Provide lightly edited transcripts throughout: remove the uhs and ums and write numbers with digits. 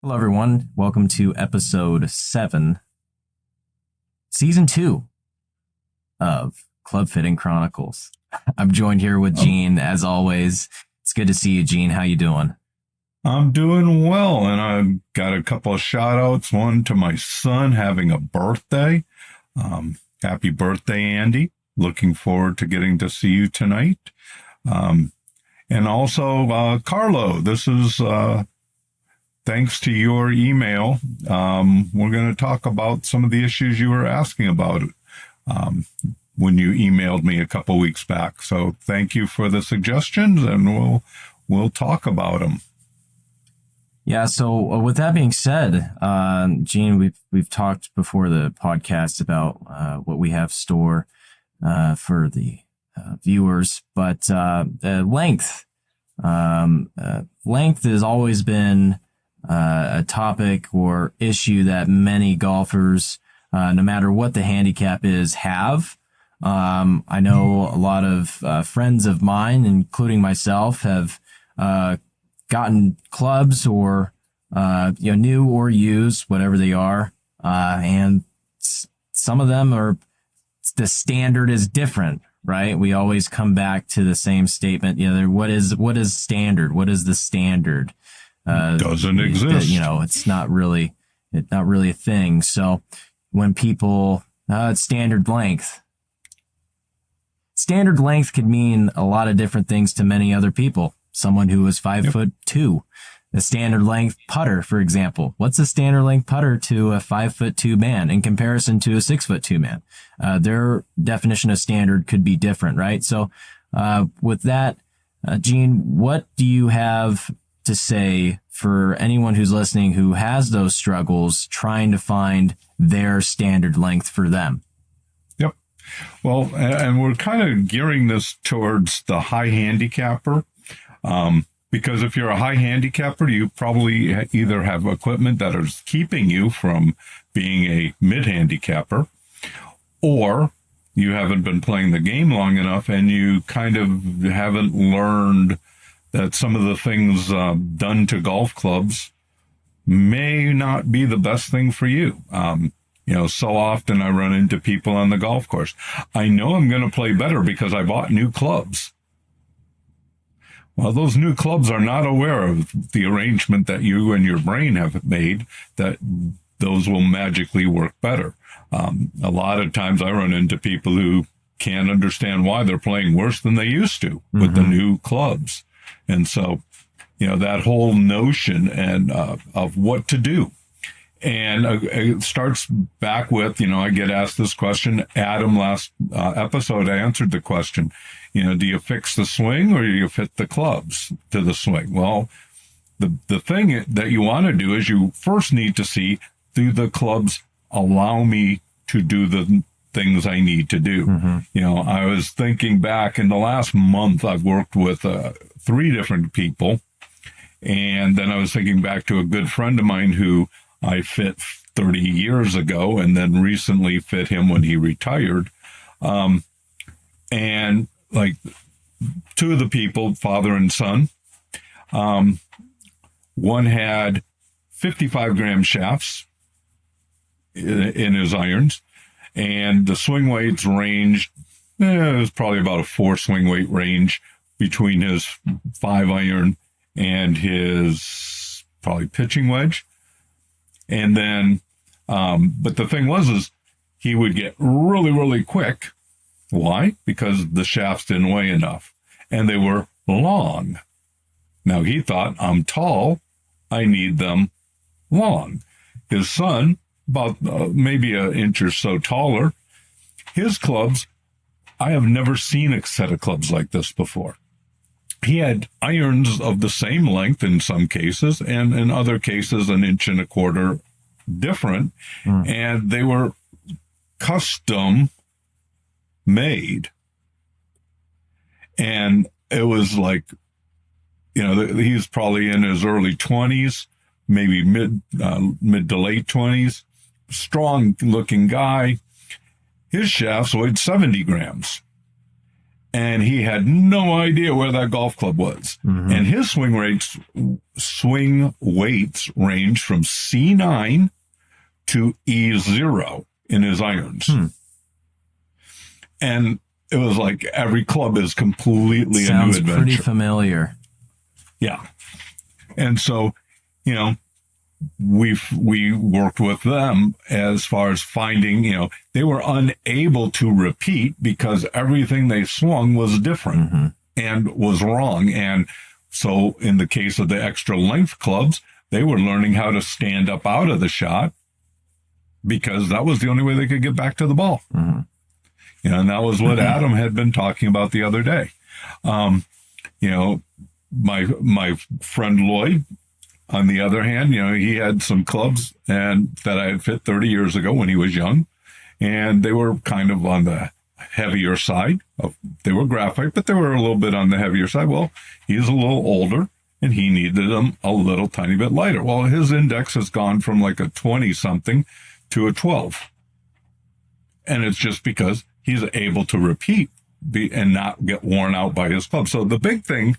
Hello, everyone. Welcome to episode 7, season 2 of Clubfitting Chronicles. I'm joined here with Gene, as always. It's good to see you, Gene. How you doing? I'm doing well, and I've got a couple of shout outs. One to my son having a birthday. Happy birthday, Andy. Looking forward to getting to see you tonight. And also, Carlo, this is thanks to your email. We're going to talk about some of the issues you were asking about when you emailed me a couple weeks back. So thank you for the suggestions, and we'll talk about them. Yeah, so with that being said, Gene, we've talked before the podcast about what we have store for the viewers, but length has always been a topic or issue that many golfers, no matter what the handicap is, have. I know a lot of friends of mine, including myself, have gotten clubs or new or used, whatever they are, and some of them are, the standard is different, right? We always come back to the same statement. What is standard? What is the standard? Doesn't exist. It's not really a thing. So when people, it's standard length. Standard length could mean a lot of different things to many other people. Someone who is 5'2", the standard length putter, for example. What's a standard length putter to a 5'2" man in comparison to a 6'2" man? Their definition of standard could be different, right? So, with that, Gene, what do you have to say for anyone who's listening who has those struggles trying to find their standard length for them? Yep. Well, and we're kind of gearing this towards the high handicapper. Because if you're a high handicapper, you probably either have equipment that is keeping you from being a mid handicapper, or you haven't been playing the game long enough and you kind of haven't learned that some of the things done to golf clubs may not be the best thing for you. So often I run into people on the golf course. I know I'm going to play better because I bought new clubs. Well, those new clubs are not aware of the arrangement that you and your brain have made that those will magically work better. A lot of times I run into people who can't understand why they're playing worse than they used to with the new clubs. And so, that whole notion and of what to do. And it starts back with, I get asked this question. Adam, last episode, I answered the question, do you fix the swing or do you fit the clubs to the swing? Well, the thing that you want to do is you first need to see, do the clubs allow me to do the things I need to do? I was thinking back in the last month, I've worked with 3 different people. And then I was thinking back to a good friend of mine who I fit 30 years ago and then recently fit him when he retired. And like 2 of the people, father and son, one had 55-gram shafts in his irons, and the swing weights ranged, it was probably about a 4 swing weight range between his 5-iron and his probably pitching wedge. And then, but the thing is he would get really, really quick. Why? Because the shafts didn't weigh enough and they were long. Now he thought, I'm tall, I need them long. His son, about maybe an inch or so taller, his clubs, I have never seen a set of clubs like this before. He had irons of the same length in some cases, and in other cases, 1.25 inches different. And they were custom made. And it was like, he's probably in his early 20s, maybe mid to late 20s, strong looking guy. His shafts weighed 70 grams. and he had no idea where that golf club was. And his swing weights range from C9 to E0 in his irons. And it was like every club is completely a new adventure. Sounds pretty familiar. Yeah. And so, you know, we worked with them as far as finding, you know, they were unable to repeat because everything they swung was different and was wrong. And so in the case of the extra length clubs, they were learning how to stand up out of the shot because that was the only way they could get back to the ball. You know, and that was what Adam had been talking about the other day. You know, my friend Lloyd, on the other hand, you know, he had some clubs and that I had fit 30 years ago when he was young, and they were kind of on the heavier side. They were graphite, but they were a little bit on the heavier side. Well, he's a little older, and he needed them a little tiny bit lighter. Well, his index has gone from like a 20-something to a 12. And it's just because he's able to repeat and not get worn out by his club. So the big thing,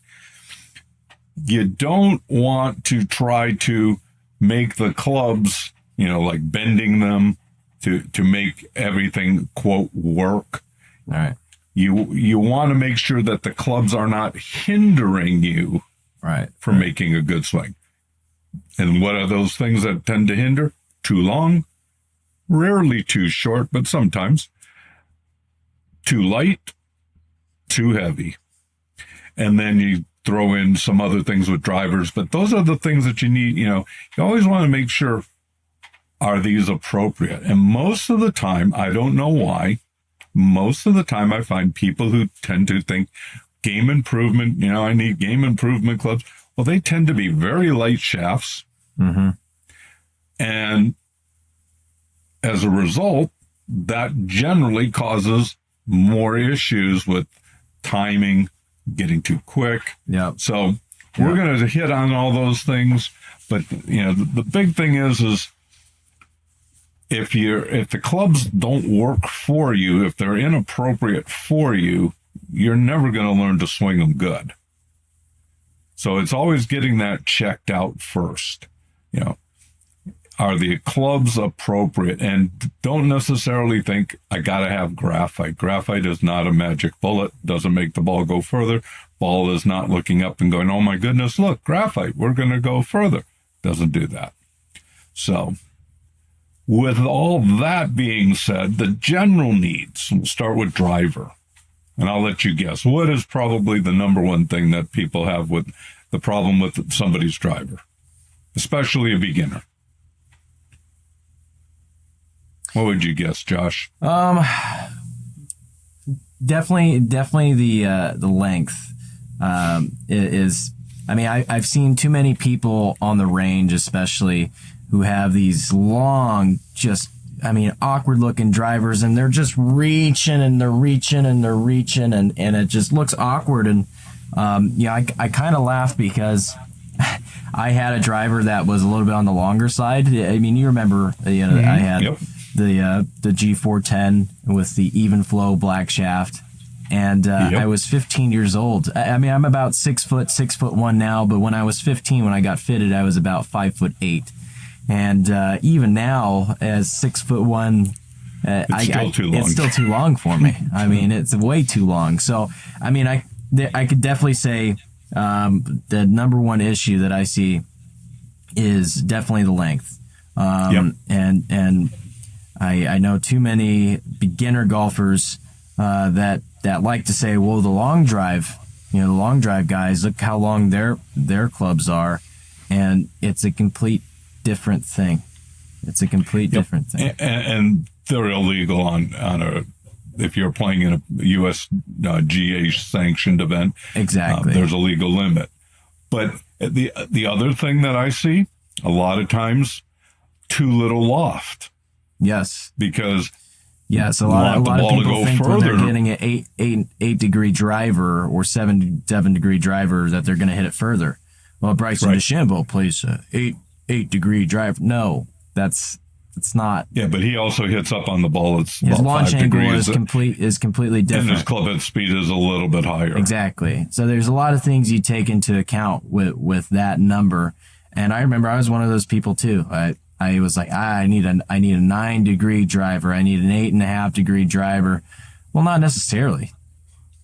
you don't want to try to make the clubs, you know, like bending them to make everything, quote, work. All right. You want to make sure that the clubs are not hindering you from making a good swing. And what are those things that tend to hinder? Too long, rarely too short, but sometimes too light, too heavy. And then you throw in some other things with drivers, but those are the things that you need. You know, you always want to make sure, are these appropriate? And most of the time, I don't know why, most of the time I find people who tend to think game improvement, you know, I need game improvement clubs. Well, they tend to be very light shafts. And as a result, that generally causes more issues with timing, getting too quick. So we're going to hit on all those things, but you know, the big thing is if the clubs don't work for you, if they're inappropriate for you, you're never going to learn to swing them good. So it's always getting that checked out first. You know, are the clubs appropriate? And don't necessarily think I got to have graphite. Graphite is not a magic bullet, doesn't make the ball go further. Ball is not looking up and going, oh my goodness, look, graphite, we're going to go further. Doesn't do that. So with all that being said, the general needs, we'll start with driver. And I'll let you guess, what is probably the number one thing that people have with the problem with somebody's driver, especially a beginner? What would you guess, Josh? Definitely the length is. I mean, I've seen too many people on the range, especially, who have these long, just, I mean, awkward looking drivers, and they're just reaching and they're reaching and they're reaching, and it just looks awkward. And I kind of laugh because I had a driver that was a little bit on the longer side. I mean, you remember, I had the G410 with the even flow black shaft, and I was 15 years old. I mean, I'm about 6'1" now, but when I was 15, when I got fitted, I was about 5'8". And even now, as 6'1", it's still too long for me. I mean, it's way too long. So, I mean, I could definitely say the number one issue that I see is definitely the length. And I know too many beginner golfers that like to say, well, the long drive guys, look how long their clubs are, and it's a complete different thing. It's a complete different thing. And they're illegal on if you're playing in a USGA sanctioned event. Exactly. There's a legal limit. But the other thing that I see a lot of times, too little loft. Yes. Because a lot of people think when they're getting an 8 degree driver or 7 degree driver that they're going to hit it further. Well, Bryson DeChambeau plays a 8 degree driver. No, that's It's not. Yeah, but he also hits up on the ball. It's His about launch 5 angle degrees, is completely different. and his club head speed is a little bit higher. Exactly. So there's a lot of things you take into account with that number. And I remember I was one of those people too. I was like, I need a 9-degree driver. I need an 8.5-degree driver. Well, not necessarily.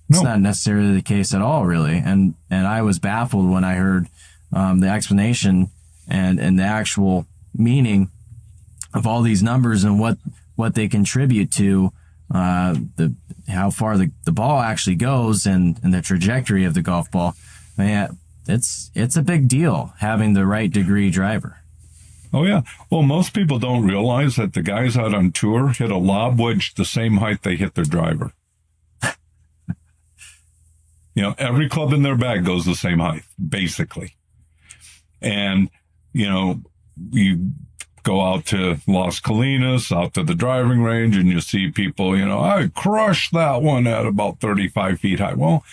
It's not necessarily the case at all, really. And I was baffled when I heard the explanation and the actual meaning of all these numbers and what they contribute to how far the ball actually goes and the trajectory of the golf ball. Man, it's a big deal having the right degree driver. Oh, yeah. Well, most people don't realize that the guys out on tour hit a lob wedge the same height they hit their driver. Every club in their bag goes the same height, basically. And, you go out to Las Colinas, out to the driving range, and you see people, I crushed that one at about 35 feet high. Well,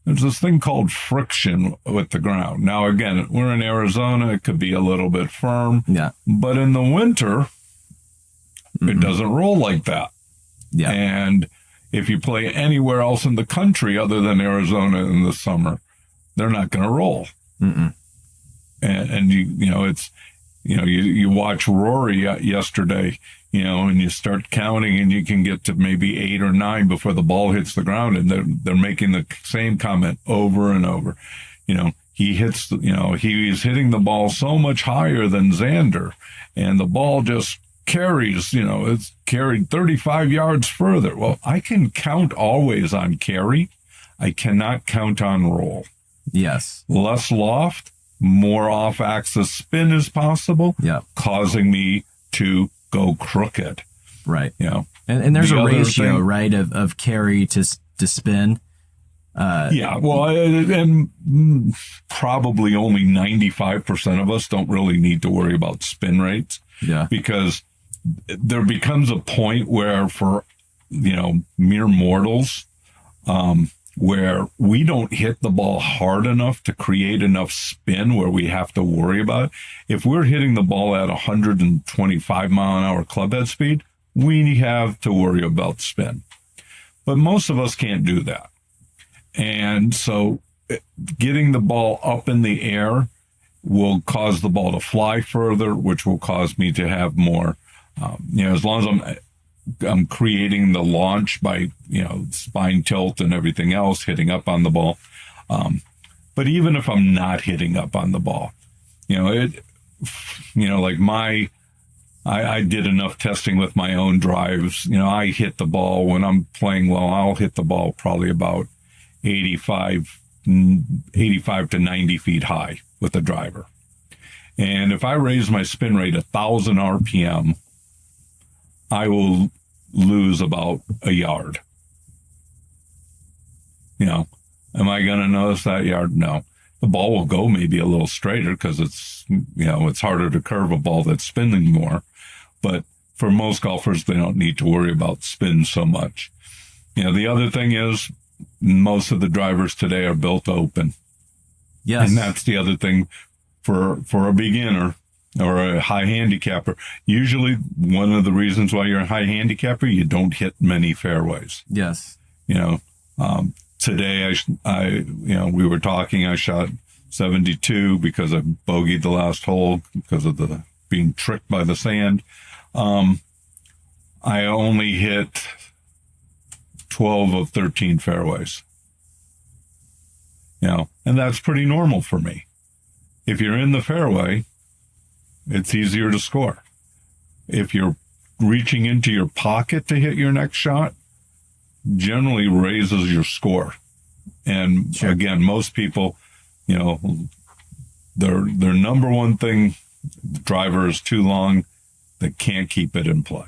there's this thing called friction with the ground. Now, again, we're in Arizona. It could be a little bit firm. Yeah. But in the winter, it doesn't roll like that. Yeah. And if you play anywhere else in the country other than Arizona in the summer, they're not going to roll. Mm-mm. And you watch Rory yesterday, and you start counting and you can get to maybe 8 or 9 before the ball hits the ground. And they're making the same comment over and over. He hits, he's hitting the ball so much higher than Xander, and the ball just carries, it's carried 35 yards further. Well, I can count always on carry. I cannot count on roll. Yes. Less loft, more off-axis spin is possible, causing me to go crooked. Right. And there's a ratio, thing, right, of carry to spin. And probably only 95% of us don't really need to worry about spin rates. Yeah. Because there becomes a point where for, mere mortals, where we don't hit the ball hard enough to create enough spin where we have to worry about it. If we're hitting the ball at 125 mile an hour club head speed, we have to worry about spin. But most of us can't do that. And so getting the ball up in the air will cause the ball to fly further, which will cause me to have more, as long as I'm creating the launch by, spine tilt and everything else, hitting up on the ball. But even if I'm not hitting up on the ball, I did enough testing with my own drives. I hit the ball when I'm playing well. I'll hit the ball probably about 85 to 90 feet high with the driver. And if I raise my spin rate 1,000 RPM, I will lose about a yard. Am I going to notice that yard? No. The ball will go maybe a little straighter because it's harder to curve a ball that's spinning more. But for most golfers, they don't need to worry about spin so much. The other thing is most of the drivers today are built open. Yes. And that's the other thing for a beginner or a high handicapper. Usually one of the reasons why you're a high handicapper, you don't hit many fairways. Yes. Today we were talking, I shot 72 because I bogeyed the last hole because of the being tricked by the sand. I only hit 12 of 13 fairways. And that's pretty normal for me. If you're in the fairway, it's easier to score. If you're reaching into your pocket to hit your next shot, generally raises your score. And sure. Again, most people, their number one thing, the driver is too long, they can't keep it in play.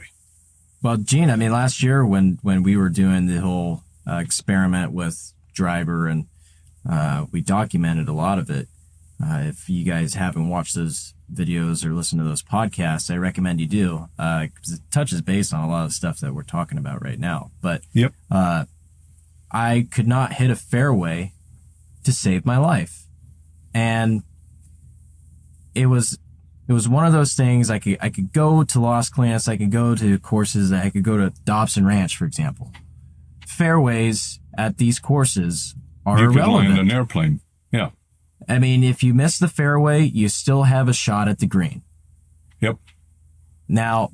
Well, Gene, last year when we were doing the whole experiment with driver and we documented a lot of it. If you guys haven't watched those videos or listened to those podcasts, I recommend you do, because it touches base on a lot of stuff that we're talking about right now. But yep. I could not hit a fairway to save my life. And it was it was one of those things. I could go to Los Colinas, I could go to courses, I could go to Dobson Ranch, for example. Fairways at these courses are irrelevant. You could land an airplane. Yeah. I mean, if you miss the fairway, you still have a shot at the green. Yep. Now,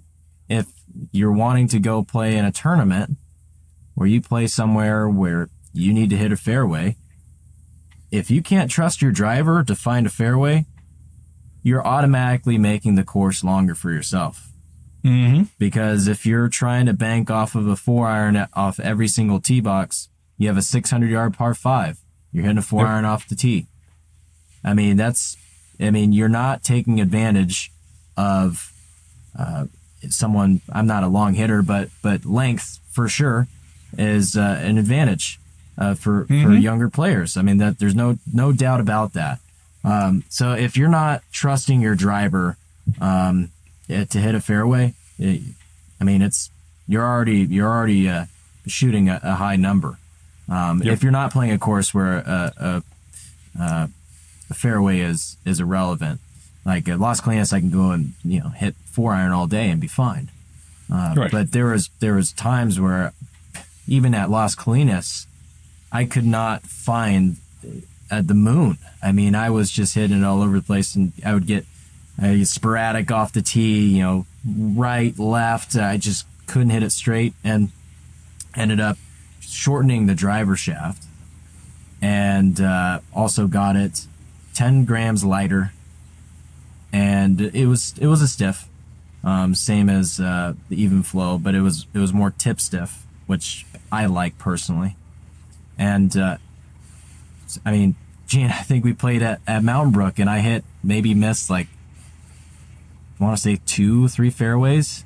if you're wanting to go play in a tournament where you play somewhere where you need to hit a fairway, if you can't trust your driver to find a fairway, you're automatically making the course longer for yourself. Mm-hmm. Because if you're trying to bank off of a 4-iron off every single tee box, you have a 600-yard par 5. You're hitting a 4-iron off the tee. I mean, you're not taking advantage of someone. I'm not a long hitter, but length for sure is an advantage for younger players. I mean, that there's no doubt about that. So if you're not trusting your driver to hit a fairway, you're already shooting a high number. If you're not playing a course where a fairway is irrelevant, like at Las Colinas, I can go and hit 4-iron all day and be fine. Right. But there was times where even at Las Colinas, I could not find the moon. I mean, I was just hitting it all over the place, and I would get sporadic off the tee, right, left. I just couldn't hit it straight, and ended up shortening the driver shaft, and also got it 10 grams lighter, and it was a stiff, same as the even flow, but it was more tip stiff, which I like personally. And I mean, Gene, I think we played at Mountain Brook, and I missed like, I want to say 2-3 fairways.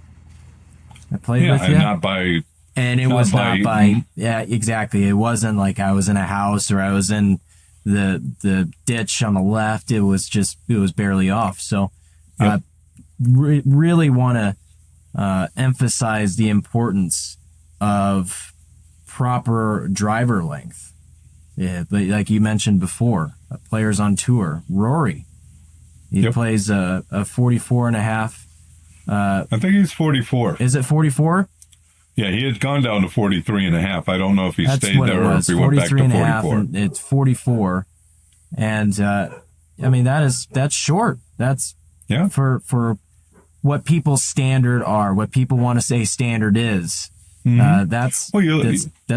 I played with you. And not by. And it was not by. Yeah, exactly. It wasn't like I was in a house or I was in the ditch on the left. It was barely off. So, really want to emphasize the importance of proper driver length. Yeah, but like you mentioned before, players on tour, Rory, he plays a 44 and a half. I think he's 44. Is it 44? Yeah, he had gone down to 43 and a half. I don't know if he stayed there or if he went back to 43 and a half, 44. and it's 44. And I mean, that's short. That's for what people's standard are, what people want to say standard is. That's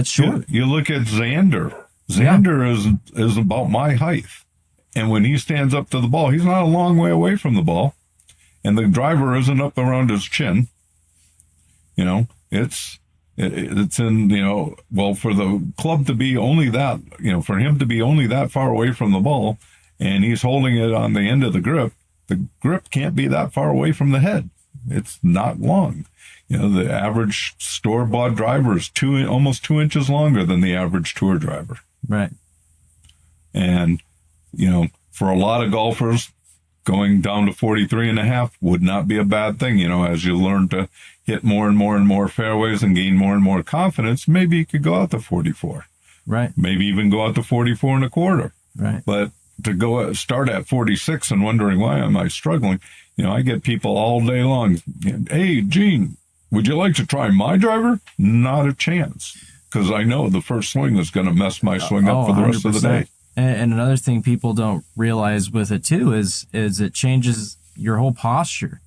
short. You look at Xander. Xander is about my height. And when he stands up to the ball, he's not a long way away from the ball. And the driver isn't up around his chin. It's in, well, for the club to be only that, for him to be only that far away from the ball, and he's holding it on the end of the grip can't be that far away from the head. It's not long. The average store-bought driver is almost 2 inches longer than the average tour driver. Right. And, for a lot of golfers, going down to 43 and a half would not be a bad thing. As you learn to hit more and more and more fairways and gain more and more confidence, maybe you could go out to 44. Right. Maybe even go out to 44 and a quarter. Right. But to start at 46 and wondering why am I struggling, I get people all day long. Hey, Gene, would you like to try my driver? Not a chance, because I know the first swing is going to mess my swing up for the rest 100%. of the day. And another thing people don't realize with it too is it changes your whole posture.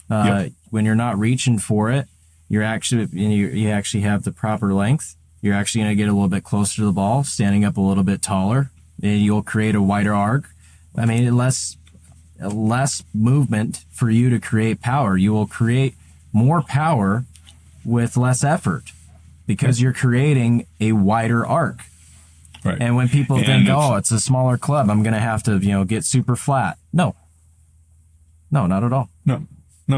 When you're not reaching for it, you actually have the proper length. You're actually going to get a little bit closer to the ball, standing up a little bit taller, and you'll create a wider arc. I mean, less movement for you to create power. You will create more power with less effort because you're creating a wider arc. Right. And when people think, it's a smaller club, I'm going to have to, get super flat. No, not at all. No,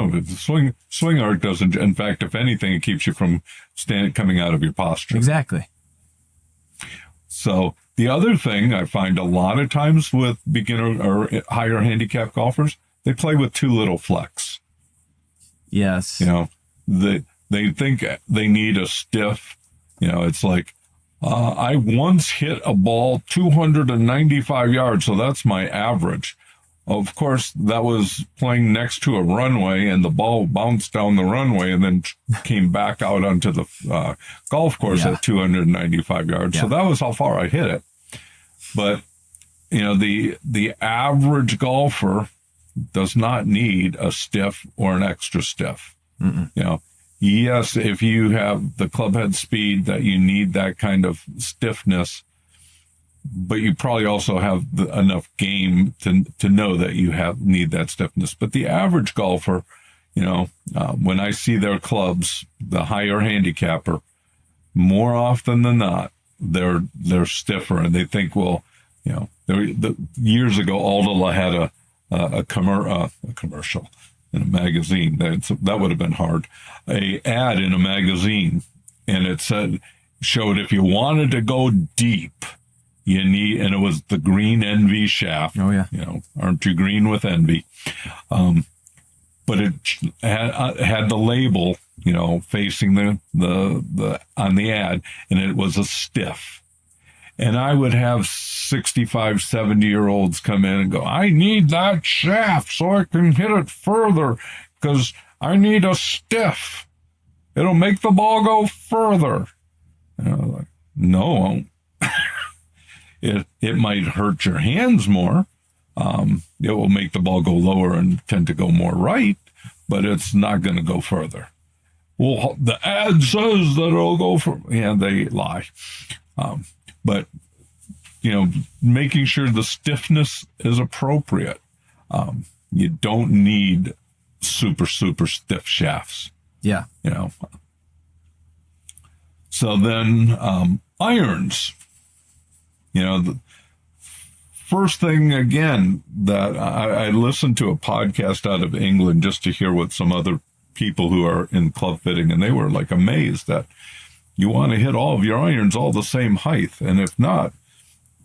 the swing arc doesn't. In fact, if anything, it keeps you from coming out of your posture. Exactly. So the other thing I find a lot of times with beginner or higher handicap golfers, they play with too little flex. Yes. They think they need a stiff. It's like, I once hit a ball 295 yards, so that's my average. Of course, that was playing next to a runway, and the ball bounced down the runway and then came back out onto the golf course at 295 yards. So that was how far I hit it. But, you know, the average golfer does not need a stiff or an extra stiff. You know, yes, if you have the club head speed that you need that kind of stiffness, but you probably also have enough game to know that you need that stiffness. But the average golfer, you know, when I see their clubs, the higher handicapper, more often than not, they're stiffer, and they think, well, you know, years ago, Aldala had a commercial in a magazine. That would have been hard. A ad in a magazine, and it showed if you wanted to go deep, you need, and it was the green envy shaft. Oh yeah. You know, aren't you green with envy? But it had the label, you know, facing the on the ad, and it was a stiff. And I would have 65, 70-year-olds come in and go, I need that shaft so I can hit it further because I need a stiff. It'll make the ball go further. And I was like, no, it might hurt your hands more. It will make the ball go lower and tend to go more right, but it's not going to go further. Well, the ad says that it'll go further. Yeah, they lie. But, you know, making sure the stiffness is appropriate. You don't need super, super stiff shafts. Yeah. You know. So then irons. You know, the first thing, again, that I listened to a podcast out of England just to hear what some other people who are in club fitting, and they were like amazed that you want to hit all of your irons all the same height. And if not,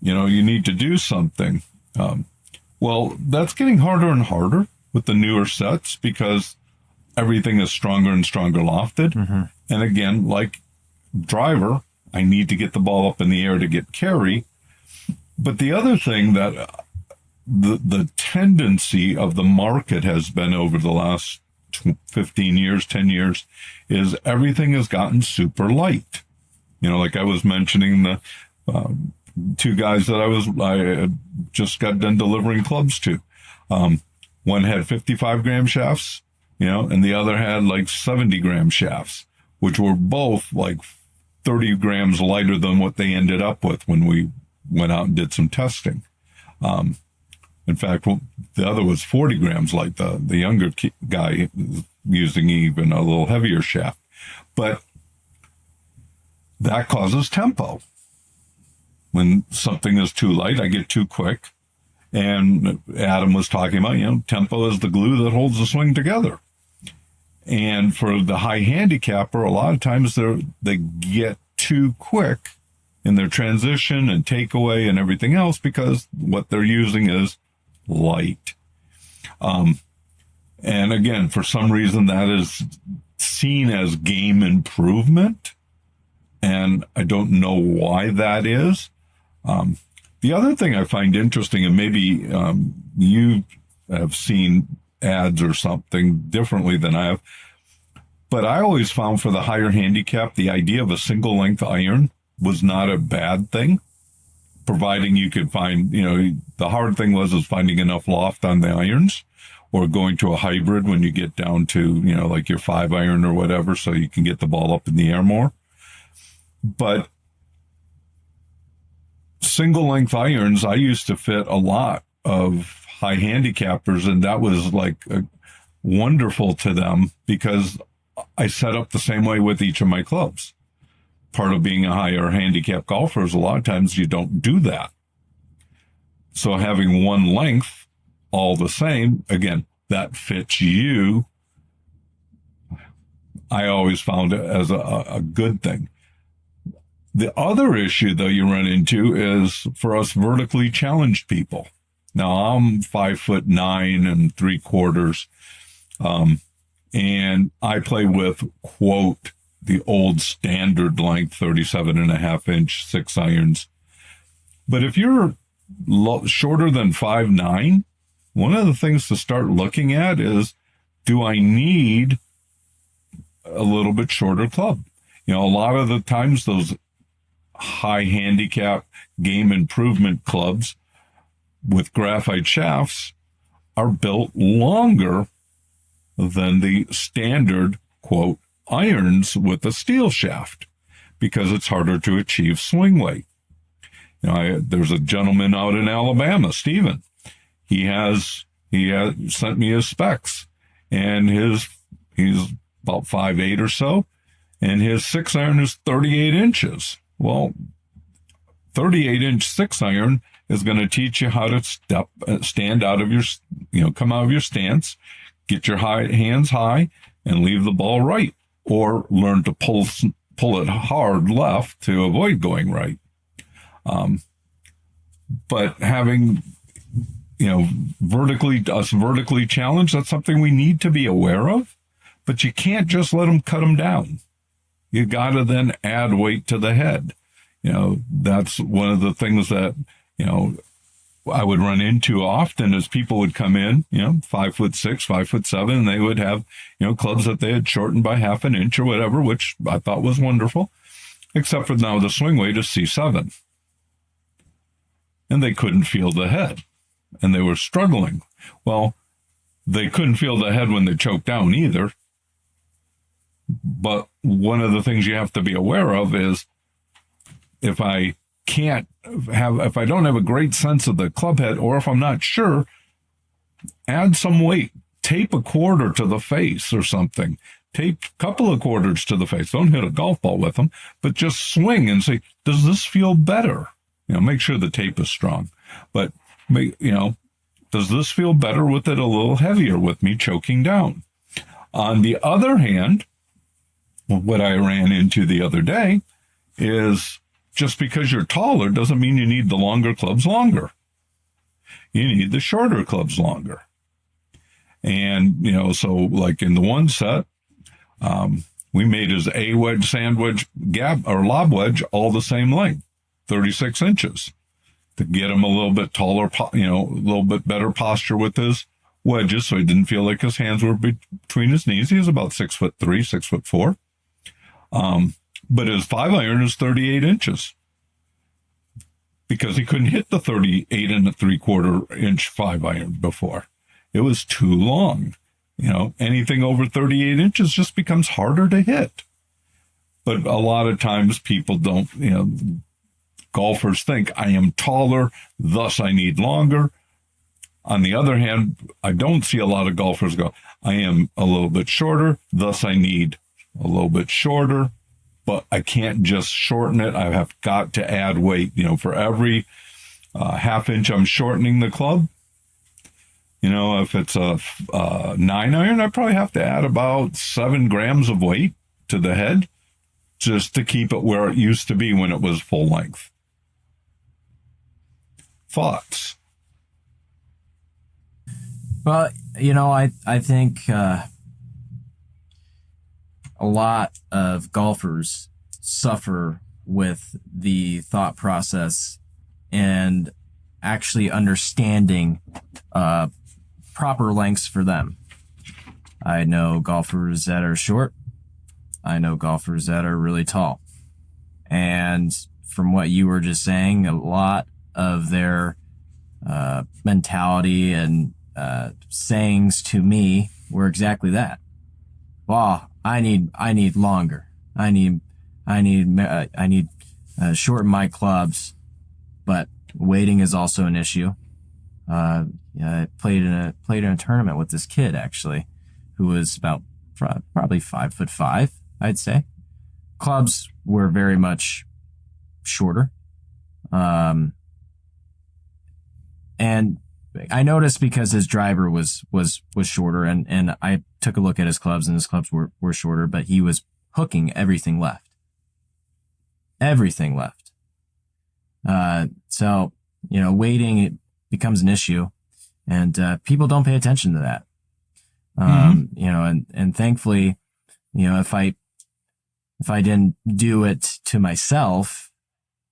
you know, you need to do something. Well, that's getting harder and harder with the newer sets because everything is stronger and stronger lofted. And again, like driver, I need to get the ball up in the air to get carry. But the other thing that the tendency of the market has been over the last 15 years, 10 years, is everything has gotten super light. You know, like I was mentioning the two guys that I just got done delivering clubs to. One had 55-gram shafts, you know, and the other had like 70-gram shafts, which were both like 30 grams lighter than what they ended up with when we went out and did some testing. In fact, the other was 40 grams light. The younger guy using even a little heavier shaft. But that causes tempo. When something is too light, I get too quick. And Adam was talking about, you know, tempo is the glue that holds the swing together. And for the high handicapper, a lot of times they get too quick in their transition and takeaway and everything else because what they're using is light. And again, for some reason that is seen as game improvement. And I don't know why that is. The other thing I find interesting, and maybe you have seen ads or something differently than I have, but I always found for the higher handicap, the idea of a single length iron was not a bad thing, providing you could find, you know, the hard thing was finding enough loft on the irons or going to a hybrid when you get down to, you know, like your 5-iron or whatever, so you can get the ball up in the air more. But single length irons, I used to fit a lot of high handicappers, and that was like wonderful to them because I set up the same way with each of my clubs. Part of being a higher handicap golfer is a lot of times you don't do that. So having one length all the same, again, that fits you, I always found it as a good thing. The other issue, though, you run into is for us vertically challenged people. Now, I'm 5'9" 3/4", and I play with, quote, the old standard length 37.5-inch 6 irons. But if you're shorter than 5'9", one of the things to start looking at is, do I need a little bit shorter club? A lot of the times those high handicap game improvement clubs with graphite shafts are built longer than the standard, quote, irons with a steel shaft, because it's harder to achieve swing weight. There's a gentleman out in Alabama, Stephen. He has sent me his specs, and he's about 5'8" or so, and his 6-iron is 38 inches. Well, 38-inch 6-iron is going to teach you how to stand out of your, come out of your stance, get your hands high, and leave the ball right, or learn to pull it hard left to avoid going right. But having, vertically challenged, that's something we need to be aware of. But you can't just let them cut them down. You got to then add weight to the head. That's one of the things that, I would run into often as people would come in, 5'6", 5'7", and they would have, clubs that they had shortened by half an inch or whatever, which I thought was wonderful, except for now the swing weight is C7. And they couldn't feel the head, and they were struggling. Well, they couldn't feel the head when they choked down either. But one of the things you have to be aware of is, if I don't have a great sense of the club head, or if I'm not sure, add some weight. Tape a quarter to the face or something. Tape a couple of quarters to the face. Don't hit a golf ball with them, but just swing and say, does this feel better? Make sure the tape is strong. But, does this feel better with it a little heavier with me choking down? On the other hand, what I ran into the other day is, just because you're taller doesn't mean you need the longer clubs longer. You need the shorter clubs longer. And, so like in the one set, we made his A wedge, sand wedge, gap, or lob wedge all the same length, 36 inches, to get him a little bit taller, a little bit better posture with his wedges, so he didn't feel like his hands were between his knees. He was about 6'3", 6'4". But his 5-iron is 38 inches because he couldn't hit the 38 3/4 inch 5-iron before. It was too long. Anything over 38 inches just becomes harder to hit. But a lot of times people don't, golfers think, I am taller, thus I need longer. On the other hand, I don't see a lot of golfers go, I am a little bit shorter, thus I need a little bit shorter. But I can't just shorten it. I have got to add weight. For every half inch I'm shortening the club, if it's a 9-iron, I probably have to add about 7 grams of weight to the head just to keep it where it used to be when it was full length. Thoughts? Well, I think a lot of golfers suffer with the thought process and actually understanding proper lengths for them. I know golfers that are short. I know golfers that are really tall. And from what you were just saying, a lot of their mentality and sayings to me were exactly that. Well, I need longer. I need shorten my clubs, but weighting is also an issue. I played in a tournament with this kid actually, who was about probably 5'5", I'd say. Clubs were very much shorter, and I noticed because his driver was shorter, and I took a look at his clubs, and his clubs were shorter, but he was hooking everything left. Everything left. So, weighting, it becomes an issue, and people don't pay attention to that. And thankfully, if I didn't do it to myself,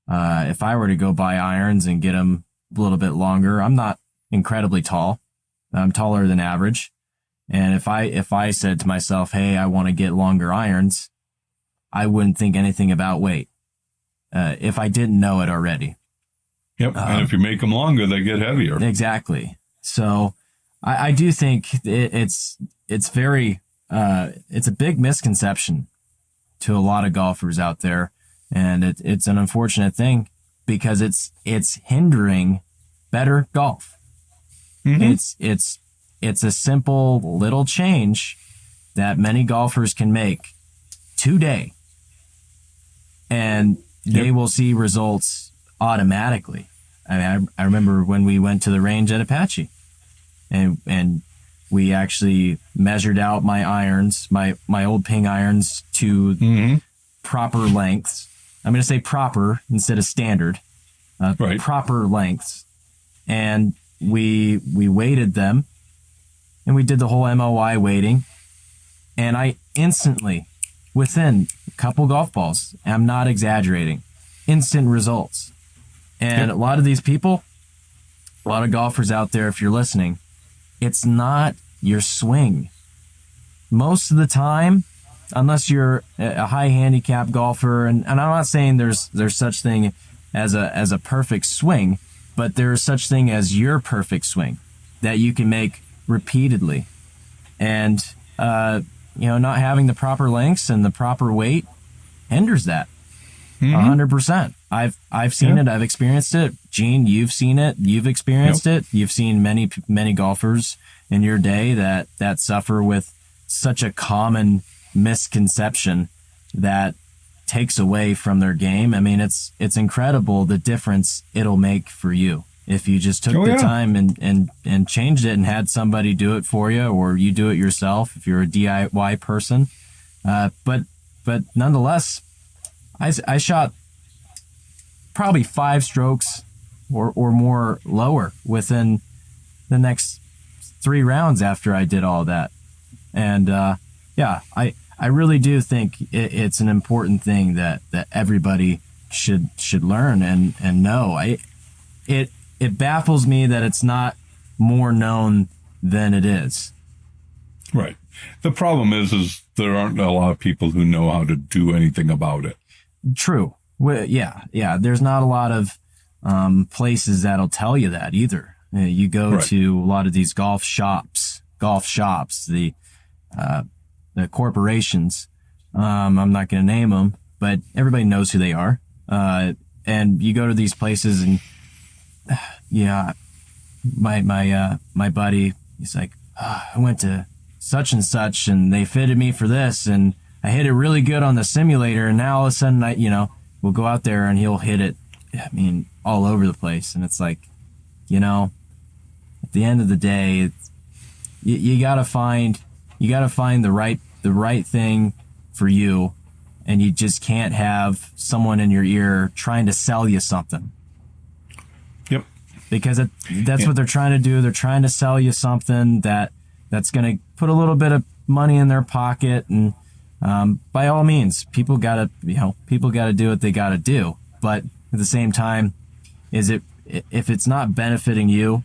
if I were to go buy irons and get them a little bit longer, I'm not incredibly tall. I'm taller than average. And if I said to myself, hey, I want to get longer irons, I wouldn't think anything about weight if I didn't know it already. Yep. And if you make them longer, they get heavier. Exactly. So I do think it's very, it's a big misconception to a lot of golfers out there. And it's an unfortunate thing because it's hindering better golf. Mm-hmm. It's a simple little change that many golfers can make today, and they will see results automatically. I remember when we went to the range at Apache, and we actually measured out my irons, my old ping irons to proper lengths. I'm going to say proper instead of standard, right. Proper lengths, and we weighted them, and we did the whole MOI weighting, and I instantly, within a couple golf balls, I'm not exaggerating, instant results. And a lot of these people, a lot of golfers out there, if you're listening, it's not your swing. Most of the time, unless you're a high handicap golfer, and I'm not saying there's such thing as a perfect swing, but there's such thing as your perfect swing that you can make repeatedly. And not having the proper lengths and the proper weight hinders that 100%. I've seen it. I've experienced it. Gene, you've seen it. You've experienced it. You've seen many golfers in your day that suffer with such a common misconception that takes away from their game. I mean, it's incredible the difference it'll make for you if you just took the time and changed it and had somebody do it for you, or you do it yourself if you're a DIY person. But nonetheless, I shot probably 5 strokes or more lower within the next 3 rounds after I did all that. And I really do think it's an important thing that everybody should learn and know. It baffles me that it's not more known than it is. Right. The problem is there aren't a lot of people who know how to do anything about it. True. Well, yeah. There's not a lot of places that'll tell you that either. You go to a lot of these golf shops, the corporations. I'm not going to name them, but everybody knows who they are. And you go to these places, and my buddy, he's like, I went to such and such, and they fitted me for this, and I hit it really good on the simulator, and now all of a sudden we'll go out there and he'll hit it, all over the place. And it's like, at the end of the day, you gotta find the right thing for you, and you just can't have someone in your ear trying to sell you something. Yep. Because that's what they're trying to do. They're trying to sell you something that's going to put a little bit of money in their pocket. And by all means, people gotta do what they gotta do. But at the same time, if it's not benefiting you,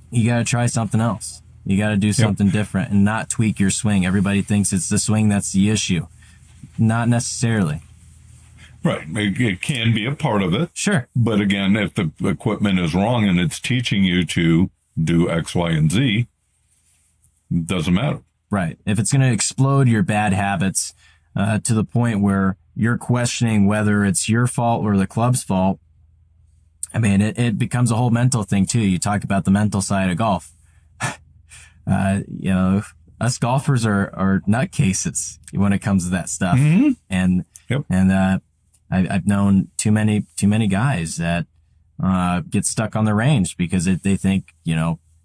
you gotta try something else. You gotta do something different and not tweak your swing. Everybody thinks it's the swing that's the issue. Not necessarily. Right. It can be a part of it. Sure. But again, if the equipment is wrong and it's teaching you to do X, Y, and Z, it doesn't matter. Right. If it's going to explode your bad habits to the point where you're questioning whether it's your fault or the club's fault, it becomes a whole mental thing too. You talk about the mental side of golf. Us golfers are nutcases when it comes to that stuff. Mm-hmm. And I've known too many guys that get stuck on the range because they think,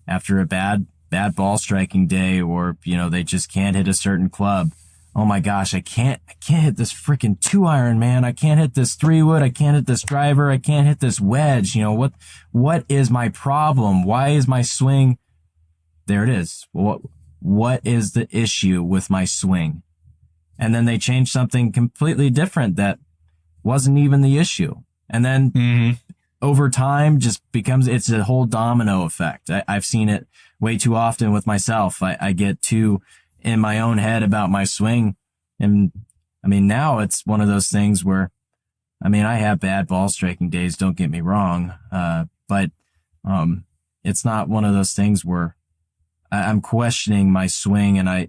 after a bad ball striking day, or they just can't hit a certain club. Oh my gosh, I can't hit this freaking 2-iron, man. I can't hit this 3-wood. I can't hit this driver. I can't hit this wedge. What is my problem? Why is my swing? There it is. What is the issue with my swing? And then they change something completely different that wasn't even the issue. And then over time just becomes, it's a whole domino effect. I've seen it way too often with myself. I get too in my own head about my swing. And I mean, now it's one of those things where, I mean, I have bad ball striking days, don't get me wrong. But it's not one of those things where I'm questioning my swing and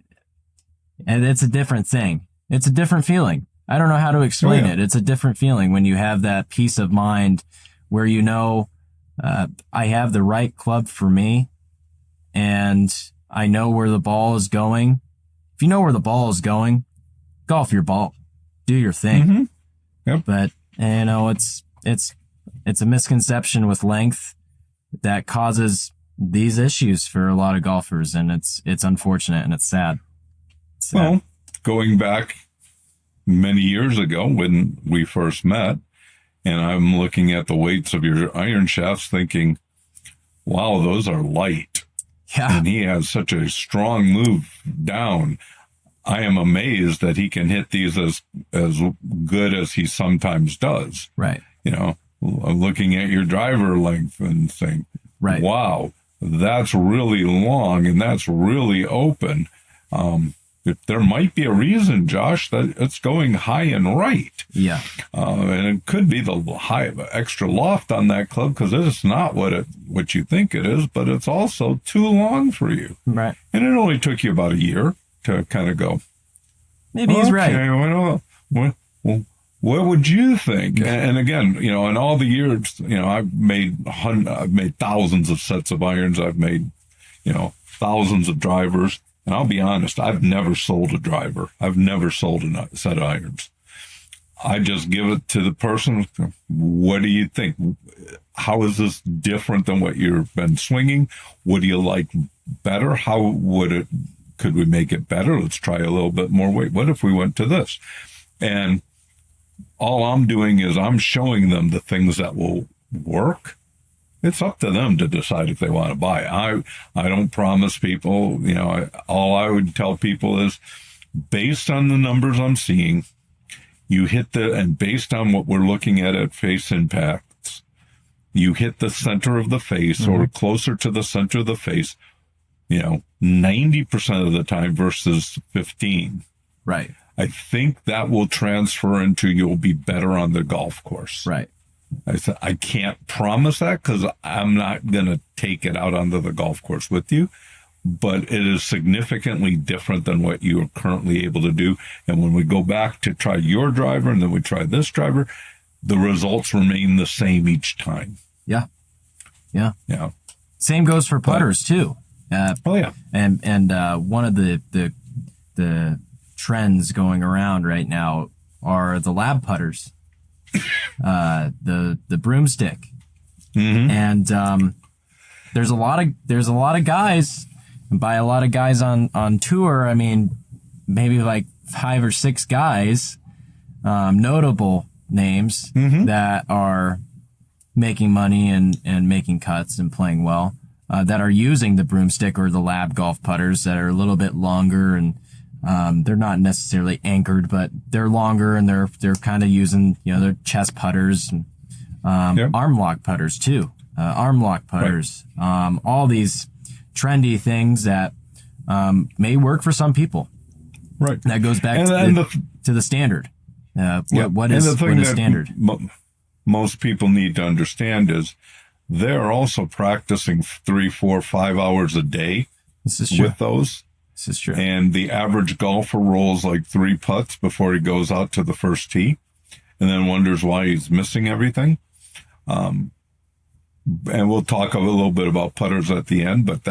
it's a different thing. It's a different feeling. I don't know how to explain it. It's a different feeling when you have that peace of mind where you know, I have the right club for me and I know where the ball is going. If you know where the ball is going, golf your ball, do your thing. Mm-hmm. Yep. But, you know, it's a misconception with length that causes these issues for a lot of golfers. And it's unfortunate and it's sad. Well, going back many years ago when we first met, and I'm looking at the weights of your iron shafts thinking, wow, those are light. Yeah. And he has such a strong move down. I am amazed that he can hit these as good as he sometimes does. Right. You know, I'm looking at your driver length and saying, right, wow, that's really long and that's really open. There might be a reason, Josh, that it's going high and right. Yeah. And it could be the high extra loft on that club because it's not what you think it is, but it's also too long for you. Right. And it only took you about a year to kind of go, maybe he's right. What would you think? And again, you know, in all the years, you know, I've made thousands of sets of irons. I've made, you know, thousands of drivers. And I'll be honest, I've never sold a driver. I've never sold a set of irons. I just give it to the person. What do you think? How is this different than what you've been swinging? What do you like better? Could we make it better? Let's try a little bit more weight. What if we went to this? And all I'm doing is I'm showing them the things that will work. It's up to them to decide if they want to buy. I don't promise people, you know, all I would tell people is based on the numbers I'm seeing, you hit and based on what we're looking at face impacts, you hit the center of the face or closer to the center of the face, you know, 90% of the time versus 15. Right. I think that will transfer into you'll be better on the golf course. Right. I can't promise that because I'm not going to take it out onto the golf course with you, but it is significantly different than what you are currently able to do. And when we go back to try your driver and then we try this driver, the results remain the same each time. Yeah. Yeah. Yeah. Same goes for putters too. Oh yeah. And one of the trends going around right now are the lab putters. The broomstick. Mm-hmm. And there's a lot of guys, and by a lot of guys on tour, I mean maybe like 5 or 6 guys, notable names that are making money and making cuts and playing well, that are using the broomstick or the lab golf putters that are a little bit longer and they're not necessarily anchored, but they're longer and they're kind of using, you know, their chest putters and arm lock putters too. Arm lock putters. Right. All these trendy things that may work for some people. Right. That goes back to the standard. What is standard? Most people need to understand is they're also practicing 3, 4, 5 hours a day with those. This is true. And the average golfer rolls like 3 putts before he goes out to the first tee and then wonders why he's missing everything. And we'll talk a little bit about putters at the end, but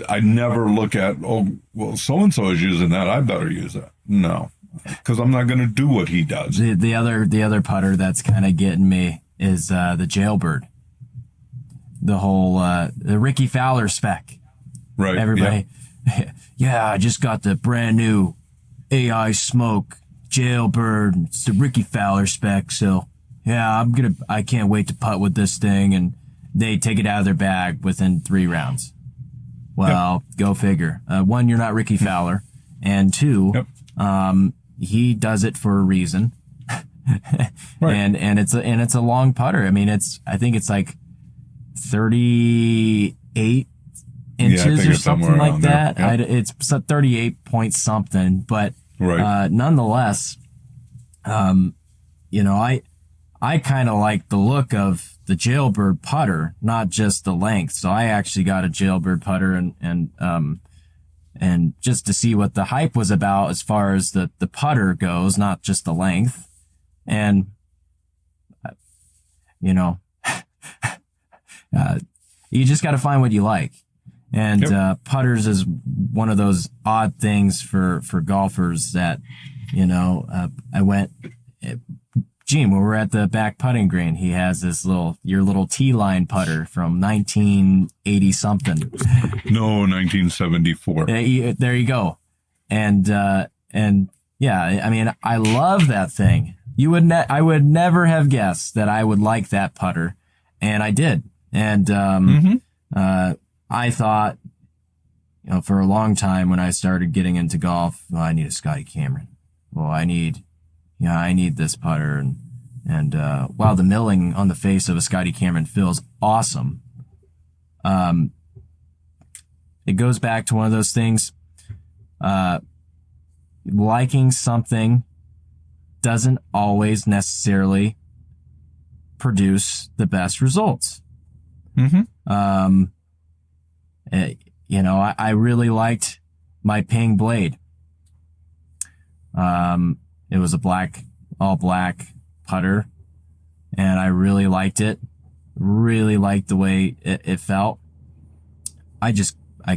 I never look at, oh, well, so-and-so is using that, I better use that. No, because I'm not going to do what he does. The other putter that's kind of getting me is the Jailbird. The whole the Ricky Fowler spec. Right. Everybody, yeah, I just got the brand new AI Smoke Jailbird. It's the Ricky Fowler spec. So yeah, I can't wait to putt with this thing. And they take it out of their bag within 3 rounds. Well, go figure. 1, you're not Ricky Fowler, and 2, he does it for a reason. Right. and it's a long putter. I mean, I think it's like 38 Yeah, I inches think or it's something somewhere like around there. that. Yep. It's 38 point something, but Right. nonetheless, you know, I kind of like the look of the jailbird putter, not just the length. So I actually got a jailbird putter and just to see what the hype was about as far as the putter goes, not just the length. And, you know, you just got to find what you like. And Yep. putters is one of those odd things for golfers that, I went, Gene, when we're at the back putting green, he has this your little T-line putter from 1980 something. No, 1974. There you go. And yeah, I mean, I love that thing. I would never have guessed that I would like that putter. And I did. And, I thought, for a long time when I started getting into golf, well, I need a Scotty Cameron. Well, I need this putter. And while the milling on the face of a Scotty Cameron feels awesome, it goes back to one of those things. Liking something doesn't always necessarily produce the best results. Mm-hmm. I really liked my Ping blade. It was all black putter, and I really liked it. Really liked the way it felt. I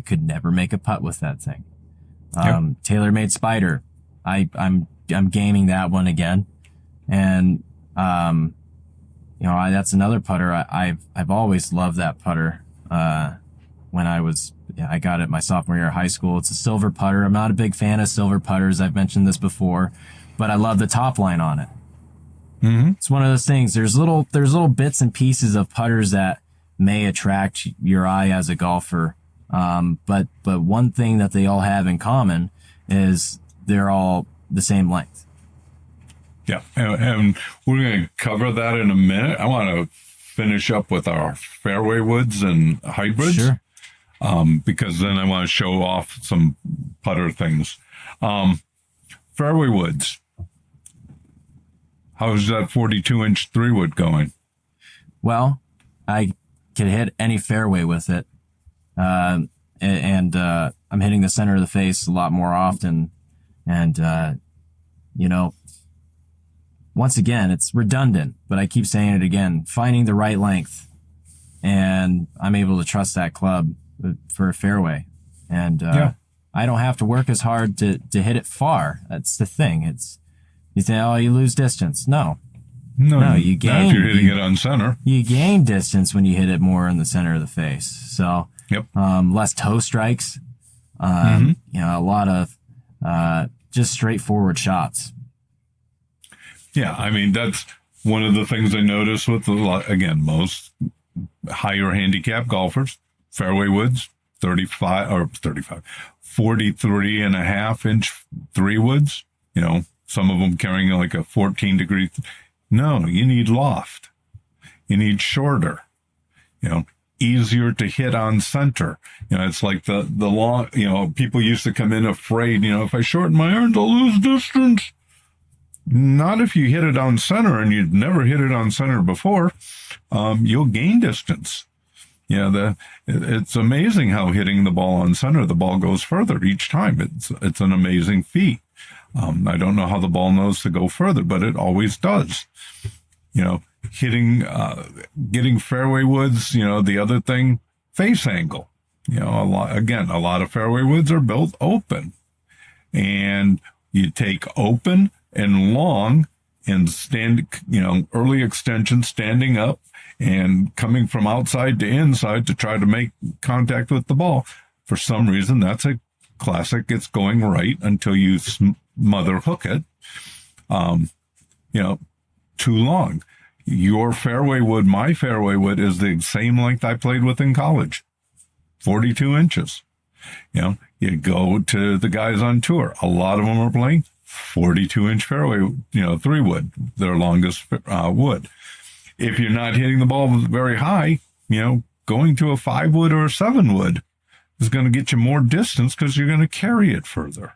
could never make a putt with that thing. TaylorMade Spider. I'm gaming that one again, and that's another putter. I've always loved that putter. When I got it my sophomore year of high school. It's a silver putter. I'm not a big fan of silver putters. I've mentioned this before, but I love the top line on it. Mm-hmm. It's one of those things. There's little bits and pieces of putters that may attract your eye as a golfer. But one thing that they all have in common is they're all the same length. Yeah. And we're going to cover that in a minute. I want to finish up with our fairway woods and hybrids. Sure. Because then I want to show off some putter things. Fairway woods. How's that 42-inch 3-wood going? Well, I can hit any fairway with it. And I'm hitting the center of the face a lot more often. And, once again, it's redundant, but I keep saying it again, finding the right length. And I'm able to trust that club for a fairway. And, I don't have to work as hard to hit it far. That's the thing. You say, oh, you lose distance. No, you gain. Not if you're hitting it on center. You gain distance when you hit it more in the center of the face. So, yep. Less toe strikes, a lot of, just straightforward shots. Yeah. I mean, that's one of the things I notice with most higher handicap golfers, fairway woods, 43 and a half inch 3-woods, some of them carrying like a 14-degree. No, you need loft. You need shorter, easier to hit on center. It's like the long, people used to come in afraid, if I shorten my irons, I'll lose distance. Not if you hit it on center, and you'd never hit it on center before. You'll gain distance. It's amazing how hitting the ball on center, the ball goes further each time. It's an amazing feat. I don't know how the ball knows to go further, but it always does. Getting fairway woods, the other thing, face angle. A lot of fairway woods are built open, and you take open and long and stand, early extension, standing up and coming from outside to inside to try to make contact with the ball. For some reason, that's a classic. It's going right until you mother hook it. Too long. Your fairway wood, my fairway wood, is the same length I played with in college, 42 inches. You go to the guys on tour. A lot of them are playing 42-inch fairway, 3-wood, their longest wood. If you're not hitting the ball very high, going to a 5-wood or a 7-wood is going to get you more distance because you're going to carry it further.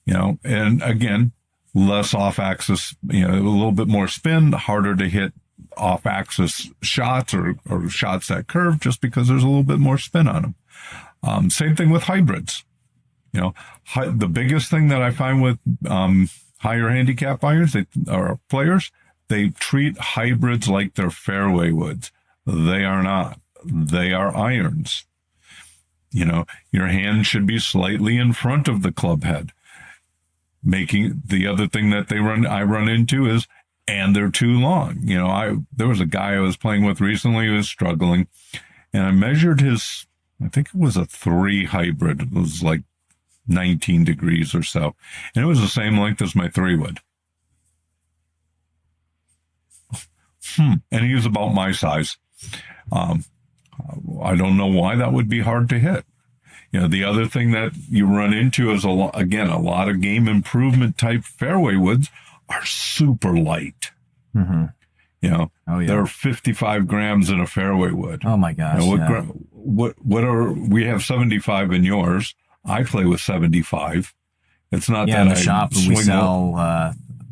And again, less off-axis, a little bit more spin, harder to hit off-axis shots or shots that curve just because there's a little bit more spin on them. Same thing with hybrids. The biggest thing that I find with higher handicap irons or players, they treat hybrids like they're fairway woods. They are not. They are irons. Your hand should be slightly in front of the club head. Making the other thing that I run into is, and they're too long. There was a guy I was playing with recently who was struggling, and I measured his, I think it was a 3 hybrid. It was like 19 degrees or so. And it was the same length as my 3-wood. And he was about my size. I don't know why that would be hard to hit. The other thing that you run into is, a lot of game improvement type fairway woods are super light. Mm-hmm. Oh, yeah. They're 55 grams in a fairway wood. Oh my gosh. We have 75 in yours. I play with 75. It's not that in the I shop swing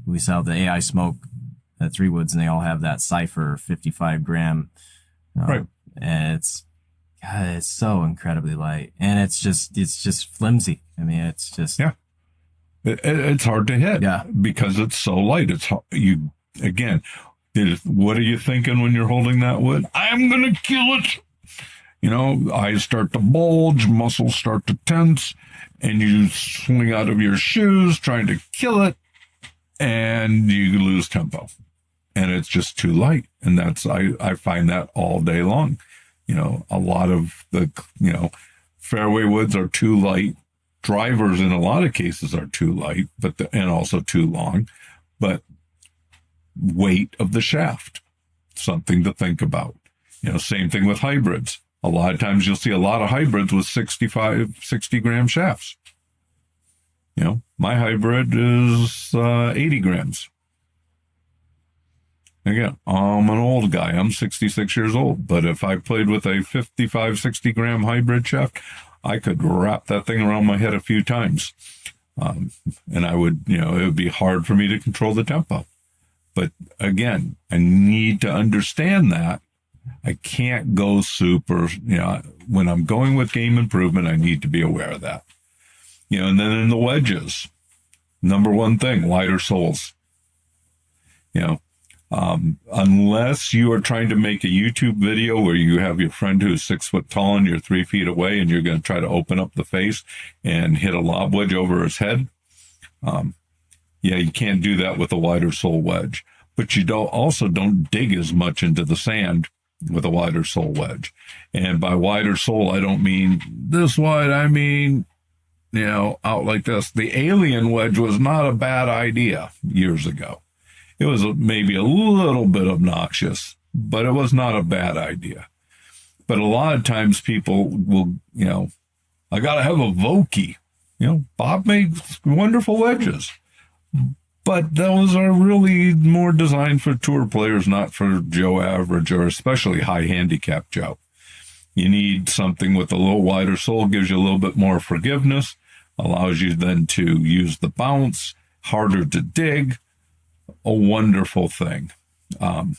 we sell the AI smoke 3-woods, and they all have that Cypher 55 gram. Right. And it's so incredibly light, and it's just flimsy. I mean, it's just it's hard to hit. Yeah, because it's so light. It's you again. What are you thinking when you're holding that wood? I'm gonna kill it. Eyes start to bulge, muscles start to tense, and you swing out of your shoes trying to kill it, and you lose tempo, and it's just too light. And I find that all day long. A lot of the, fairway woods are too light. Drivers in a lot of cases are too light, and also too long. But weight of the shaft, something to think about. Same thing with hybrids. A lot of times you'll see a lot of hybrids with 60 gram shafts. My hybrid is 80 grams. Again, I'm an old guy. I'm 66 years old. But if I played with a 55, 60 gram hybrid shaft, I could wrap that thing around my head a few times. And I would, it would be hard for me to control the tempo. But again, I need to understand that. I can't go super, when I'm going with game improvement, I need to be aware of that. And then in the wedges, number one thing, wider soles. Unless you are trying to make a YouTube video where you have your friend who's 6 foot tall and you're 3 feet away and you're going to try to open up the face and hit a lob wedge over his head. You can't do that with a wider sole wedge, but you don't dig as much into the sand with a wider sole wedge. And by wider sole, I don't mean this wide. I mean, out like this. The alien wedge was not a bad idea years ago. It was maybe a little bit obnoxious, but it was not a bad idea. But a lot of times people will, I got to have a Vokey. Bob makes wonderful wedges, but those are really more designed for tour players, not for Joe Average or especially high handicap Joe. You need something with a little wider sole, gives you a little bit more forgiveness, allows you then to use the bounce, harder to dig. A wonderful thing. My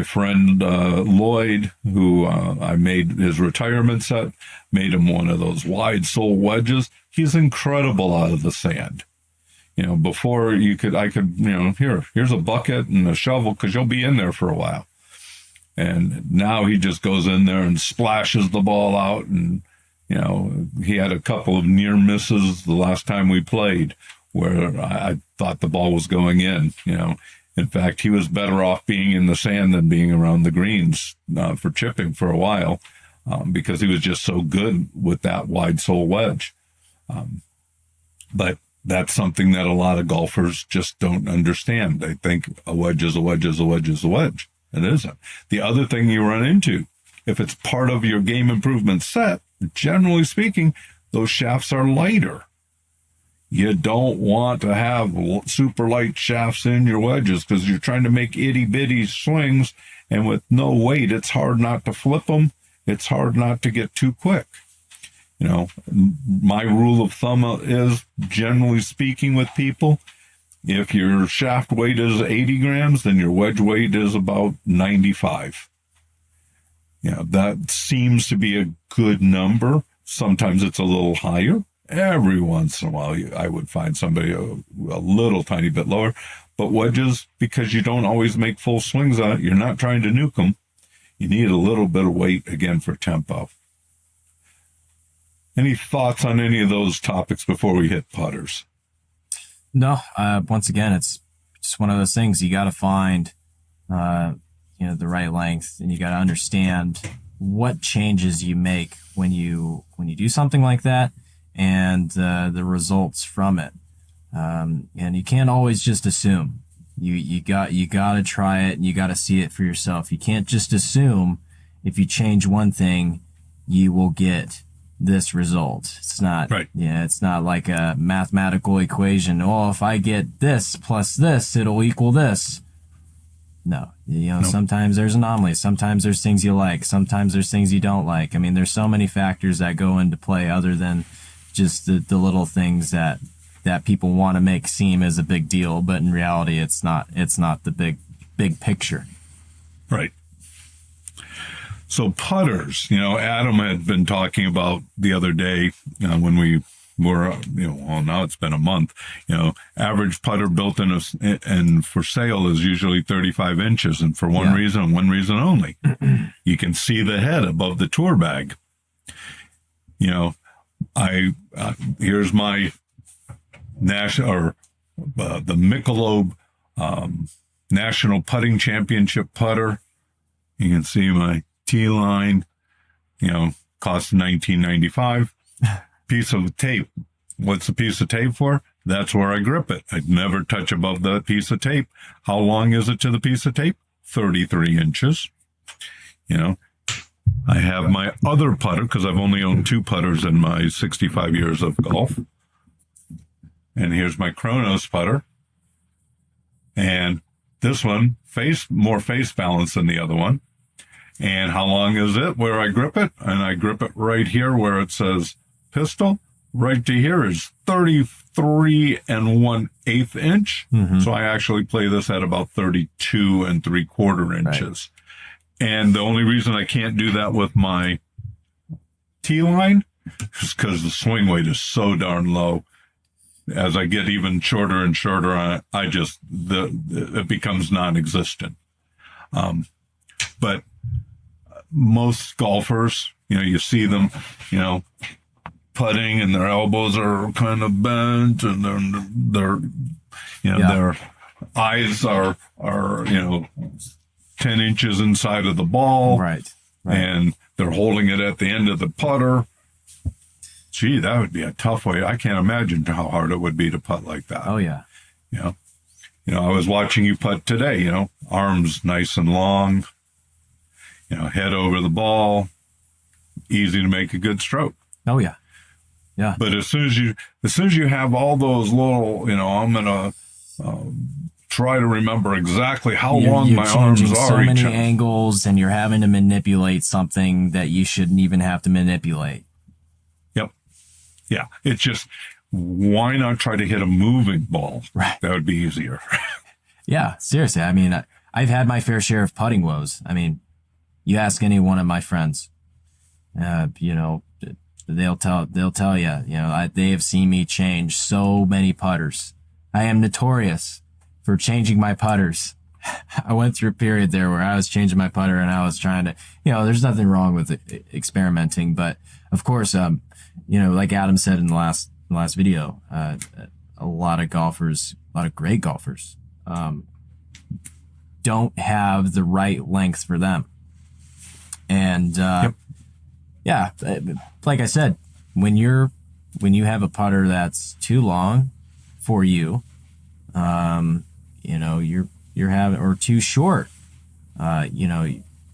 friend Lloyd, who I made his retirement set, made him one of those wide sole wedges. He's incredible out of the sand. Before here's a bucket and a shovel because you'll be in there for a while. And now he just goes in there and splashes the ball out. And, he had a couple of near misses the last time we played where I thought the ball was going in. In fact, he was better off being in the sand than being around the greens for chipping for a while because he was just so good with that wide sole wedge. But that's something that a lot of golfers just don't understand. They think a wedge is a wedge is a wedge is a wedge. It isn't. The other thing you run into, if it's part of your game improvement set, generally speaking, those shafts are lighter. You don't want to have super light shafts in your wedges because you're trying to make itty bitty swings, and with no weight, it's hard not to flip them. It's hard not to get too quick. You know, my rule of thumb is, generally speaking, with people, if your shaft weight is 80 grams, then your wedge weight is about 95. You know, that seems to be a good number. Sometimes it's a little higher. Every once in a while, I would find somebody a little tiny bit lower. But wedges, because you don't always make full swings on it, you're not trying to nuke them. You need a little bit of weight, again, for tempo. Any thoughts on any of those topics before we hit putters? No, once again, it's just one of those things. You got to find, the right length, and you got to understand what changes you make when you do something like that, and the results from it. And you can't always just assume. You got to try it, and you got to see it for yourself. You can't just assume if you change one thing, you will get this result. It's not right. Yeah, it's not like a mathematical equation. Oh, if I get this plus this, it'll equal this. No, sometimes there's anomalies. Sometimes there's things you like. Sometimes there's things you don't like. I mean, there's so many factors that go into play other than just the little things that people want to make seem as a big deal, but in reality, it's not the big picture. Right. So putters, Adam had been talking about the other day when we were, now it's been a month, average putter built in and for sale is usually 35 inches. And for one reason only, you can see the head above the tour bag. Here's my the Michelob National Putting Championship putter. You can see my T-line, cost $19.95. Piece of tape. What's the piece of tape for? That's where I grip it. I'd never touch above that piece of tape. How long is it to the piece of tape? 33 inches. I have my other putter because I've only owned 2 putters in my 65 years of golf. And here's my Chronos putter. And this one, more face balance than the other one. And how long is it where I grip it? And I grip it right here where it says pistol. Right to here is 33 1/8 inch. Mm-hmm. So I actually play this at about 32 3/4 inches. Right. And the only reason I can't do that with my T-line is because the swing weight is so darn low. As I get even shorter and shorter on it, it becomes non-existent. But most golfers, you see them, putting and their elbows are kind of bent and their eyes are 10 inches inside of the ball. Right. And they're holding it at the end of the putter. Gee, that would be a tough way. I can't imagine how hard it would be to putt like that. Oh, yeah. I was watching you putt today, arms nice and long, head over the ball, easy to make a good stroke. Oh, yeah. Yeah. But as soon as you have all those little, I'm going to try to remember exactly how long my arms are. So many angles, and you're having to manipulate something that you shouldn't even have to manipulate. Yep. Yeah. It's just, why not try to hit a moving ball? Right. That would be easier. Yeah, seriously. I mean, I've had my fair share of putting woes. I mean, you ask any one of my friends, they'll tell you, they have seen me change so many putters. I am notorious for changing my putters. I went through a period there where I was changing my putter and I was trying to, there's nothing wrong with experimenting, but of course, like Adam said in the last video, a lot of great golfers, don't have the right length for them. And, yeah, like I said, when you have a putter that's too long for you, you're having, or too short,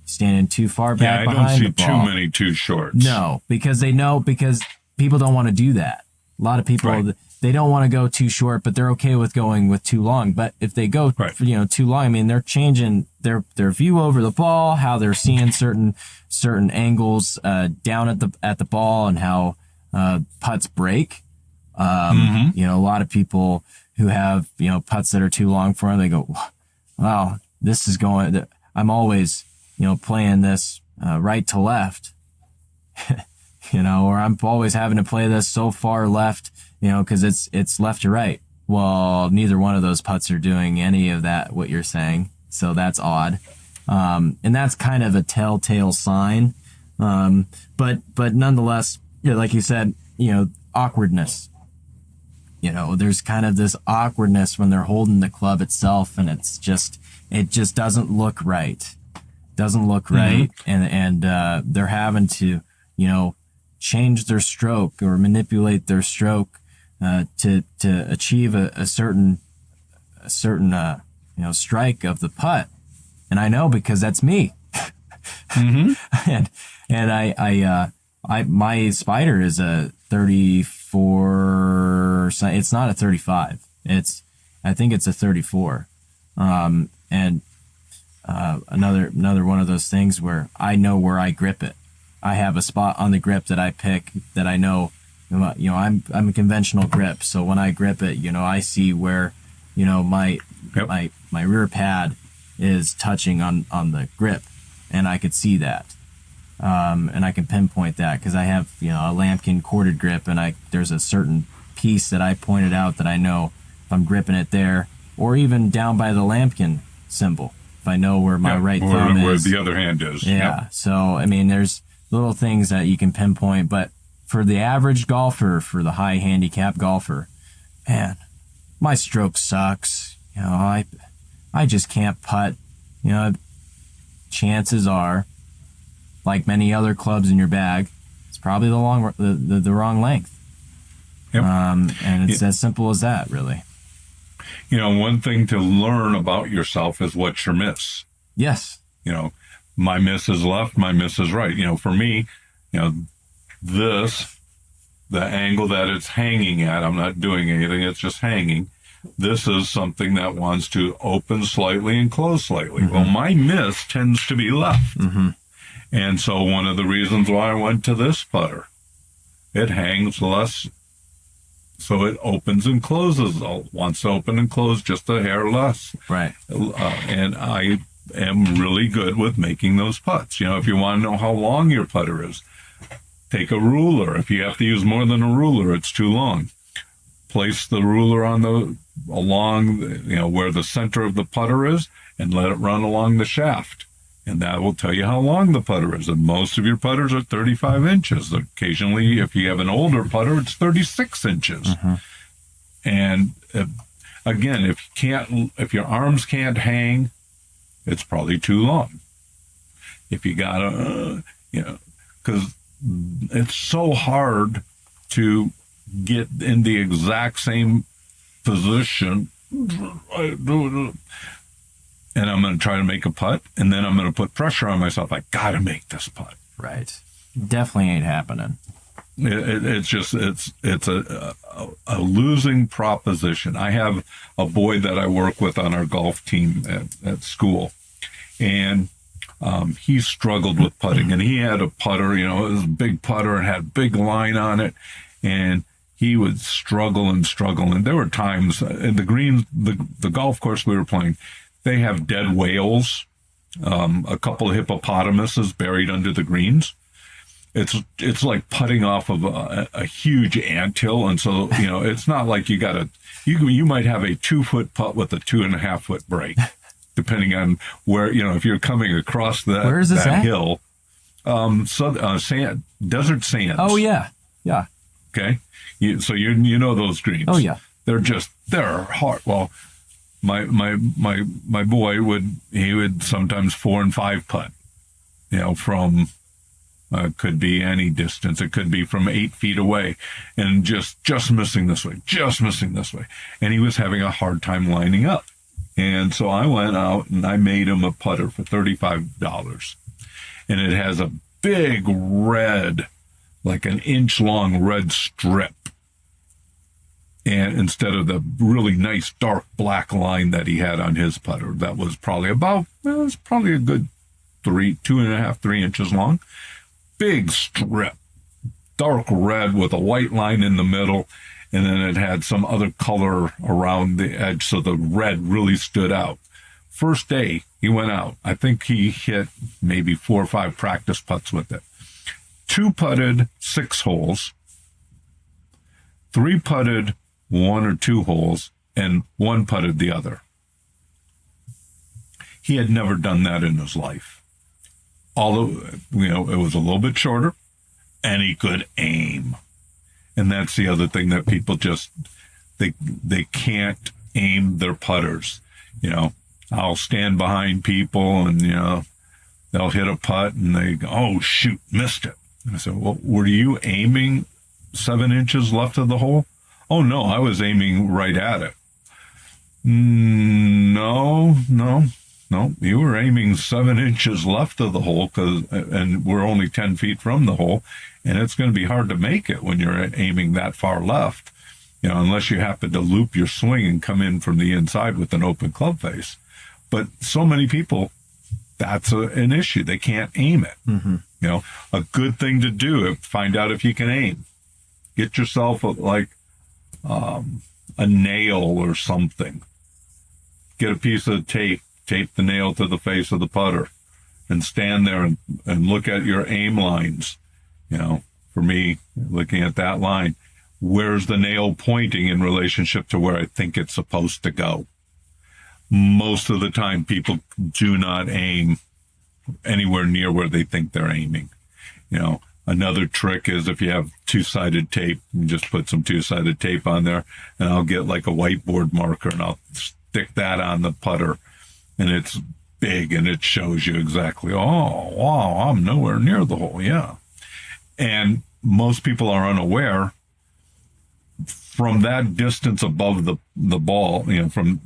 standing too far back behind the ball. I don't see too many too shorts. No, because people don't want to do that. A lot of people, they don't want to go too short, but they're okay with going with too long. But if they go, too long, I mean, they're changing their view over the ball, how they're seeing certain angles down at the ball, and how putts break. A lot of people who have putts that are too long for them, they go, wow, this is going. I'm always playing this right to left, or I'm always having to play this so far left, because it's left to right. Well, neither one of those putts are doing any of that, what you're saying. So that's odd. And that's kind of a telltale sign. But nonetheless, like you said, awkwardness. There's kind of this awkwardness when they're holding the club itself, and it just doesn't look right. Doesn't look right. And they're having to, change their stroke or manipulate their stroke, to achieve a certain strike of the putt. And I know, because that's me. and my Spider is a 34. It's not a 35. I think it's a 34. And another one of those things where I know where I grip it. I have a spot on the grip that I pick that I know, I'm a conventional grip. So when I grip it, I see where, my rear pad is touching on the grip, and I could see that. And I can pinpoint that because I have, a lambkin corded grip, and there's a certain piece that I pointed out that I know if I'm gripping it there, or even down by the lambkin symbol, if I know where my right thumb is. Where the other hand is. Yeah. Yep. So, I mean, there's little things that you can pinpoint, but for the average golfer, for the high handicap golfer, man, my stroke sucks. I just can't putt. Chances are, like many other clubs in your bag, it's probably the wrong length. Yep. And it's as simple as that, really. One thing to learn about yourself is what's your miss. Yes. My miss is left, my miss is right. For me, the angle that it's hanging at, I'm not doing anything, it's just hanging. This is something that wants to open slightly and close slightly. Well, my miss tends to be left. And so one of the reasons why I went to this putter, it hangs less, so it opens and closes. It wants to open and close just a hair less. Right. And I am really good with making those putts. If you want to know how long your putter is, take a ruler. If you have to use more than a ruler, it's too long. Place the ruler along where the center of the putter is, and let it run along the shaft. And that will tell you how long the putter is. And most of your putters are 35 inches. Occasionally, if you have an older putter, it's 36 inches. And again, if your arms can't hang, it's probably too long. If you gotta, because it's so hard to get in the exact same position. And I'm going to try to make a putt, and then I'm going to put pressure on myself. I got to make this putt. Right. Definitely ain't happening. It's a losing proposition. I have a boy that I work with on our golf team at school, and he struggled with putting, and he had a putter, it was a big putter and had a big line on it, and he would struggle. And there were times in the greens, the golf course we were playing, they have dead whales, a couple of hippopotamuses buried under the greens. It's like putting off of a huge anthill, and so it's not like you might have a 2-foot putt with a 2.5-foot break, depending on where if you're coming across where is this that at? hill. Desert sands. Oh yeah. Okay, so you know those greens. Oh yeah, they're hard. Well, my boy would sometimes 4 and 5 putt, from could be any distance. It could be from 8 feet away, and just missing this way, and he was having a hard time lining up. And so I went out and I made him a putter for $35, and it has a big red, like an inch long red strip. and instead of the really nice dark black line that he had on his putter, that was probably a good 2.5, 3 inches long. Big strip, dark red with a white line in the middle, and then it had some other color around the edge, so the red really stood out. First day he went out, I think he hit maybe 4 or 5 practice putts with it. 2 putted 6 holes, 3 putted 1 or 2 holes, and 1 putted the other. He had never done that in his life. Although, it was a little bit shorter, and he could aim. And that's the other thing that people just, they can't aim their putters. I'll stand behind people and, they'll hit a putt and they go, oh, shoot, missed it. And I said, well, were you aiming 7 inches left of the hole? Oh, no, I was aiming right at it. No, you were aiming 7 inches left of the hole, and we're only 10 feet from the hole, and it's going to be hard to make it when you're aiming that far left, unless you happen to loop your swing and come in from the inside with an open club face. But so many people, that's an issue. They can't aim it. Mm-hmm. A good thing to do, find out if you can aim. Get yourself a nail or something. Get a piece of tape the nail to the face of the putter, and stand there and look at your aim lines. For me, looking at that line, where's the nail pointing in relationship to where I think it's supposed to go? Most of the time, people do not aim anywhere near where they think they're aiming. Another trick is if you have 2-sided tape, you just put some 2-sided tape on there, and I'll get like a whiteboard marker and I'll stick that on the putter, and it's big and it shows you exactly, oh, wow, I'm nowhere near the hole. Yeah. And most people are unaware from that distance above the ball, from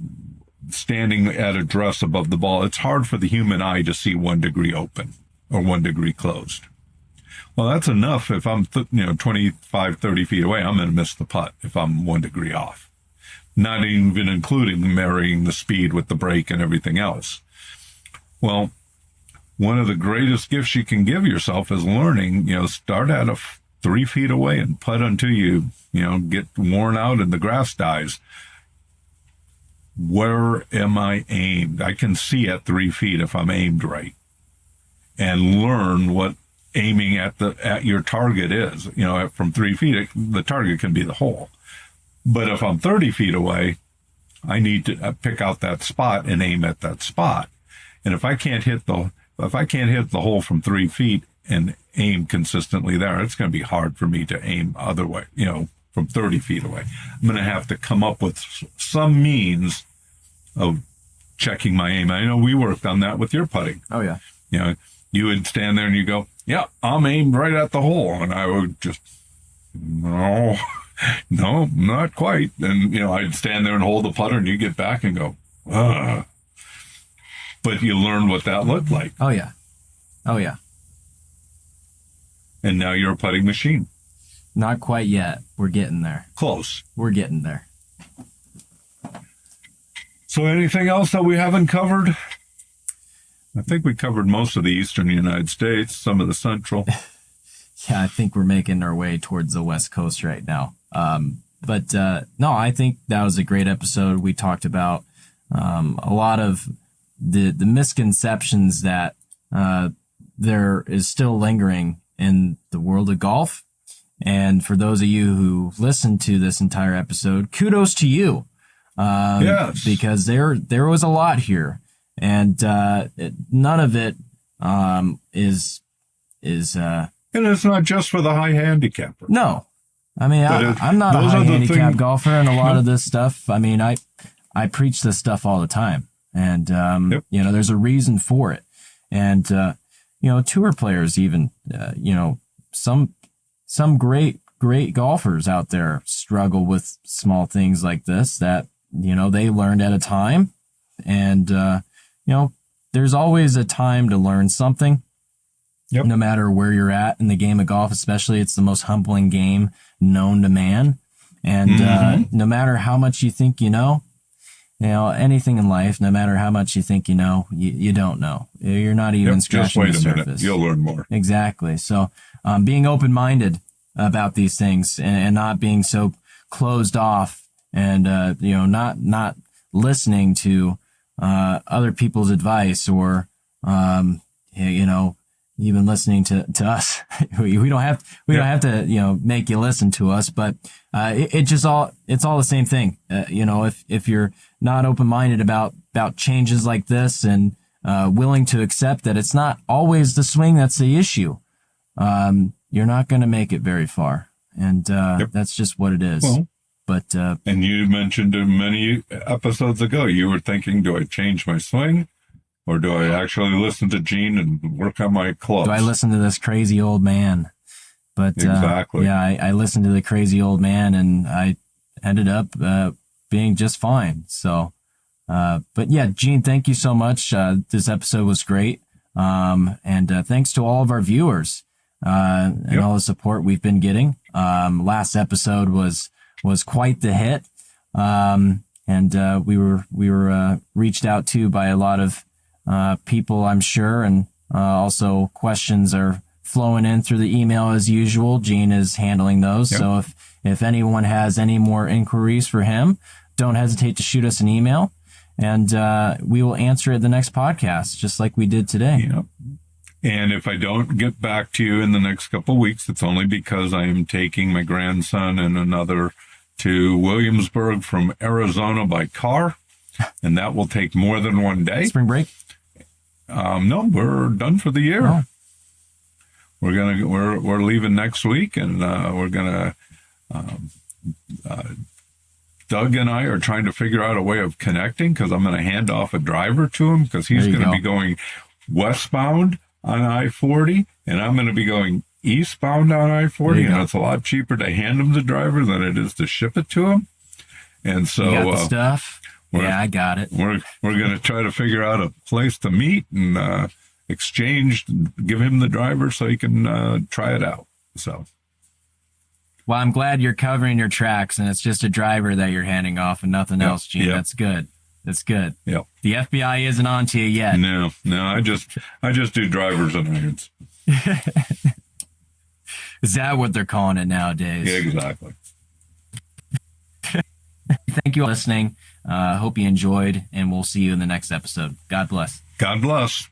standing at address above the ball, it's hard for the human eye to see 1 degree open or 1 degree closed. Well, that's enough. If I'm 25, 30 feet away, I'm going to miss the putt if I'm 1 degree off. Not even including marrying the speed with the break and everything else. Well, one of the greatest gifts you can give yourself is learning, start at 3 feet away and putt until you, get worn out and the grass dies. Where am I aimed? I can see at 3 feet if I'm aimed right, and learn what aiming at your target is. From 3 feet, the target can be the hole. But if I'm 30 feet away, I need to pick out that spot and aim at that spot. And if I can't hit the hole from 3 feet and aim consistently there, it's going to be hard for me to aim other way, from 30 feet away. I'm going to have to come up with some means of checking my aim. I know we worked on that with your putting. Oh, yeah. You would stand there and you go, yeah, I'm aimed right at the hole. And I would just, no, not quite. And, I'd stand there and hold the putter and you get back and go, ugh. But you learn what that looked like. Oh, yeah. And now you're a putting machine. Not quite yet. We're getting there. Close. We're getting there. So anything else that we haven't covered? I think we covered most of the eastern United States, some of the central. Yeah, I think we're making our way towards the West Coast right now. But no, I think that was a great episode. We talked about a lot of the misconceptions that there is still lingering in the world of golf. And for those of you who listened to this entire episode, kudos to you. Yes. Because there was a lot here, and none of it is and it's not just for the high handicapper. No, I mean I'm not a high handicap golfer, and a lot of this stuff. I mean I preach this stuff all the time, and there's a reason for it, and tour players even some great golfers out there struggle with small things like this that they learned at a time, and there's always a time to learn something. Yep. No matter where you're at in the game of golf, especially, it's the most humbling game known to man. And no matter how much you think you know, anything in life, no matter how much you think you know, you don't know. You're not even scratching the surface. Just wait a minute. You'll learn more. Exactly. So being open-minded about these things and not being so closed off and, not listening to other people's advice or, even listening to us. we don't have to, make you listen to us, but it's all the same thing. If you're not open-minded about changes like this and willing to accept that it's not always the swing that's the issue, you're not going to make it very far. And that's just what it is. Well, but and you mentioned many episodes ago, you were thinking, do I change my swing? Or do I actually listen to Gene and work on my clubs? Do I listen to this crazy old man? But exactly. I listened to the crazy old man, and I ended up being just fine. So, but yeah, Gene, thank you so much. This episode was great, and thanks to all of our viewers and all the support we've been getting. Last episode was quite the hit, and we were reached out to by a lot of people, I'm sure, and also questions are flowing in through the email as usual. Gene is handling those. Yep. So if anyone has any more inquiries for him, don't hesitate to shoot us an email, and we will answer it the next podcast, just like we did today. Yep. And if I don't get back to you in the next couple of weeks, it's only because I am taking my grandson and another to Williamsburg from Arizona by car, and that will take more than one day. Spring break? No, we're done for the year. Oh. We're leaving next week, and we're gonna. Doug and I are trying to figure out a way of connecting because I'm going to hand off a driver to him because he's going to be going westbound on I-40, and I'm going to be going eastbound on I-40, and it's a lot cheaper to hand him the driver than it is to ship it to him. And so, you got the stuff. Yeah, I got it. We're going to try to figure out a place to meet and exchange, give him the driver so he can try it out. So, well, I'm glad you're covering your tracks and it's just a driver that you're handing off and nothing else, Gene. Yep. That's good. That's good. Yep. The FBI isn't on to you yet. No, I just do drivers and irons. Is that what they're calling it nowadays? Yeah, exactly. Thank you for listening. Hope you enjoyed, and we'll see you in the next episode. God bless. God bless.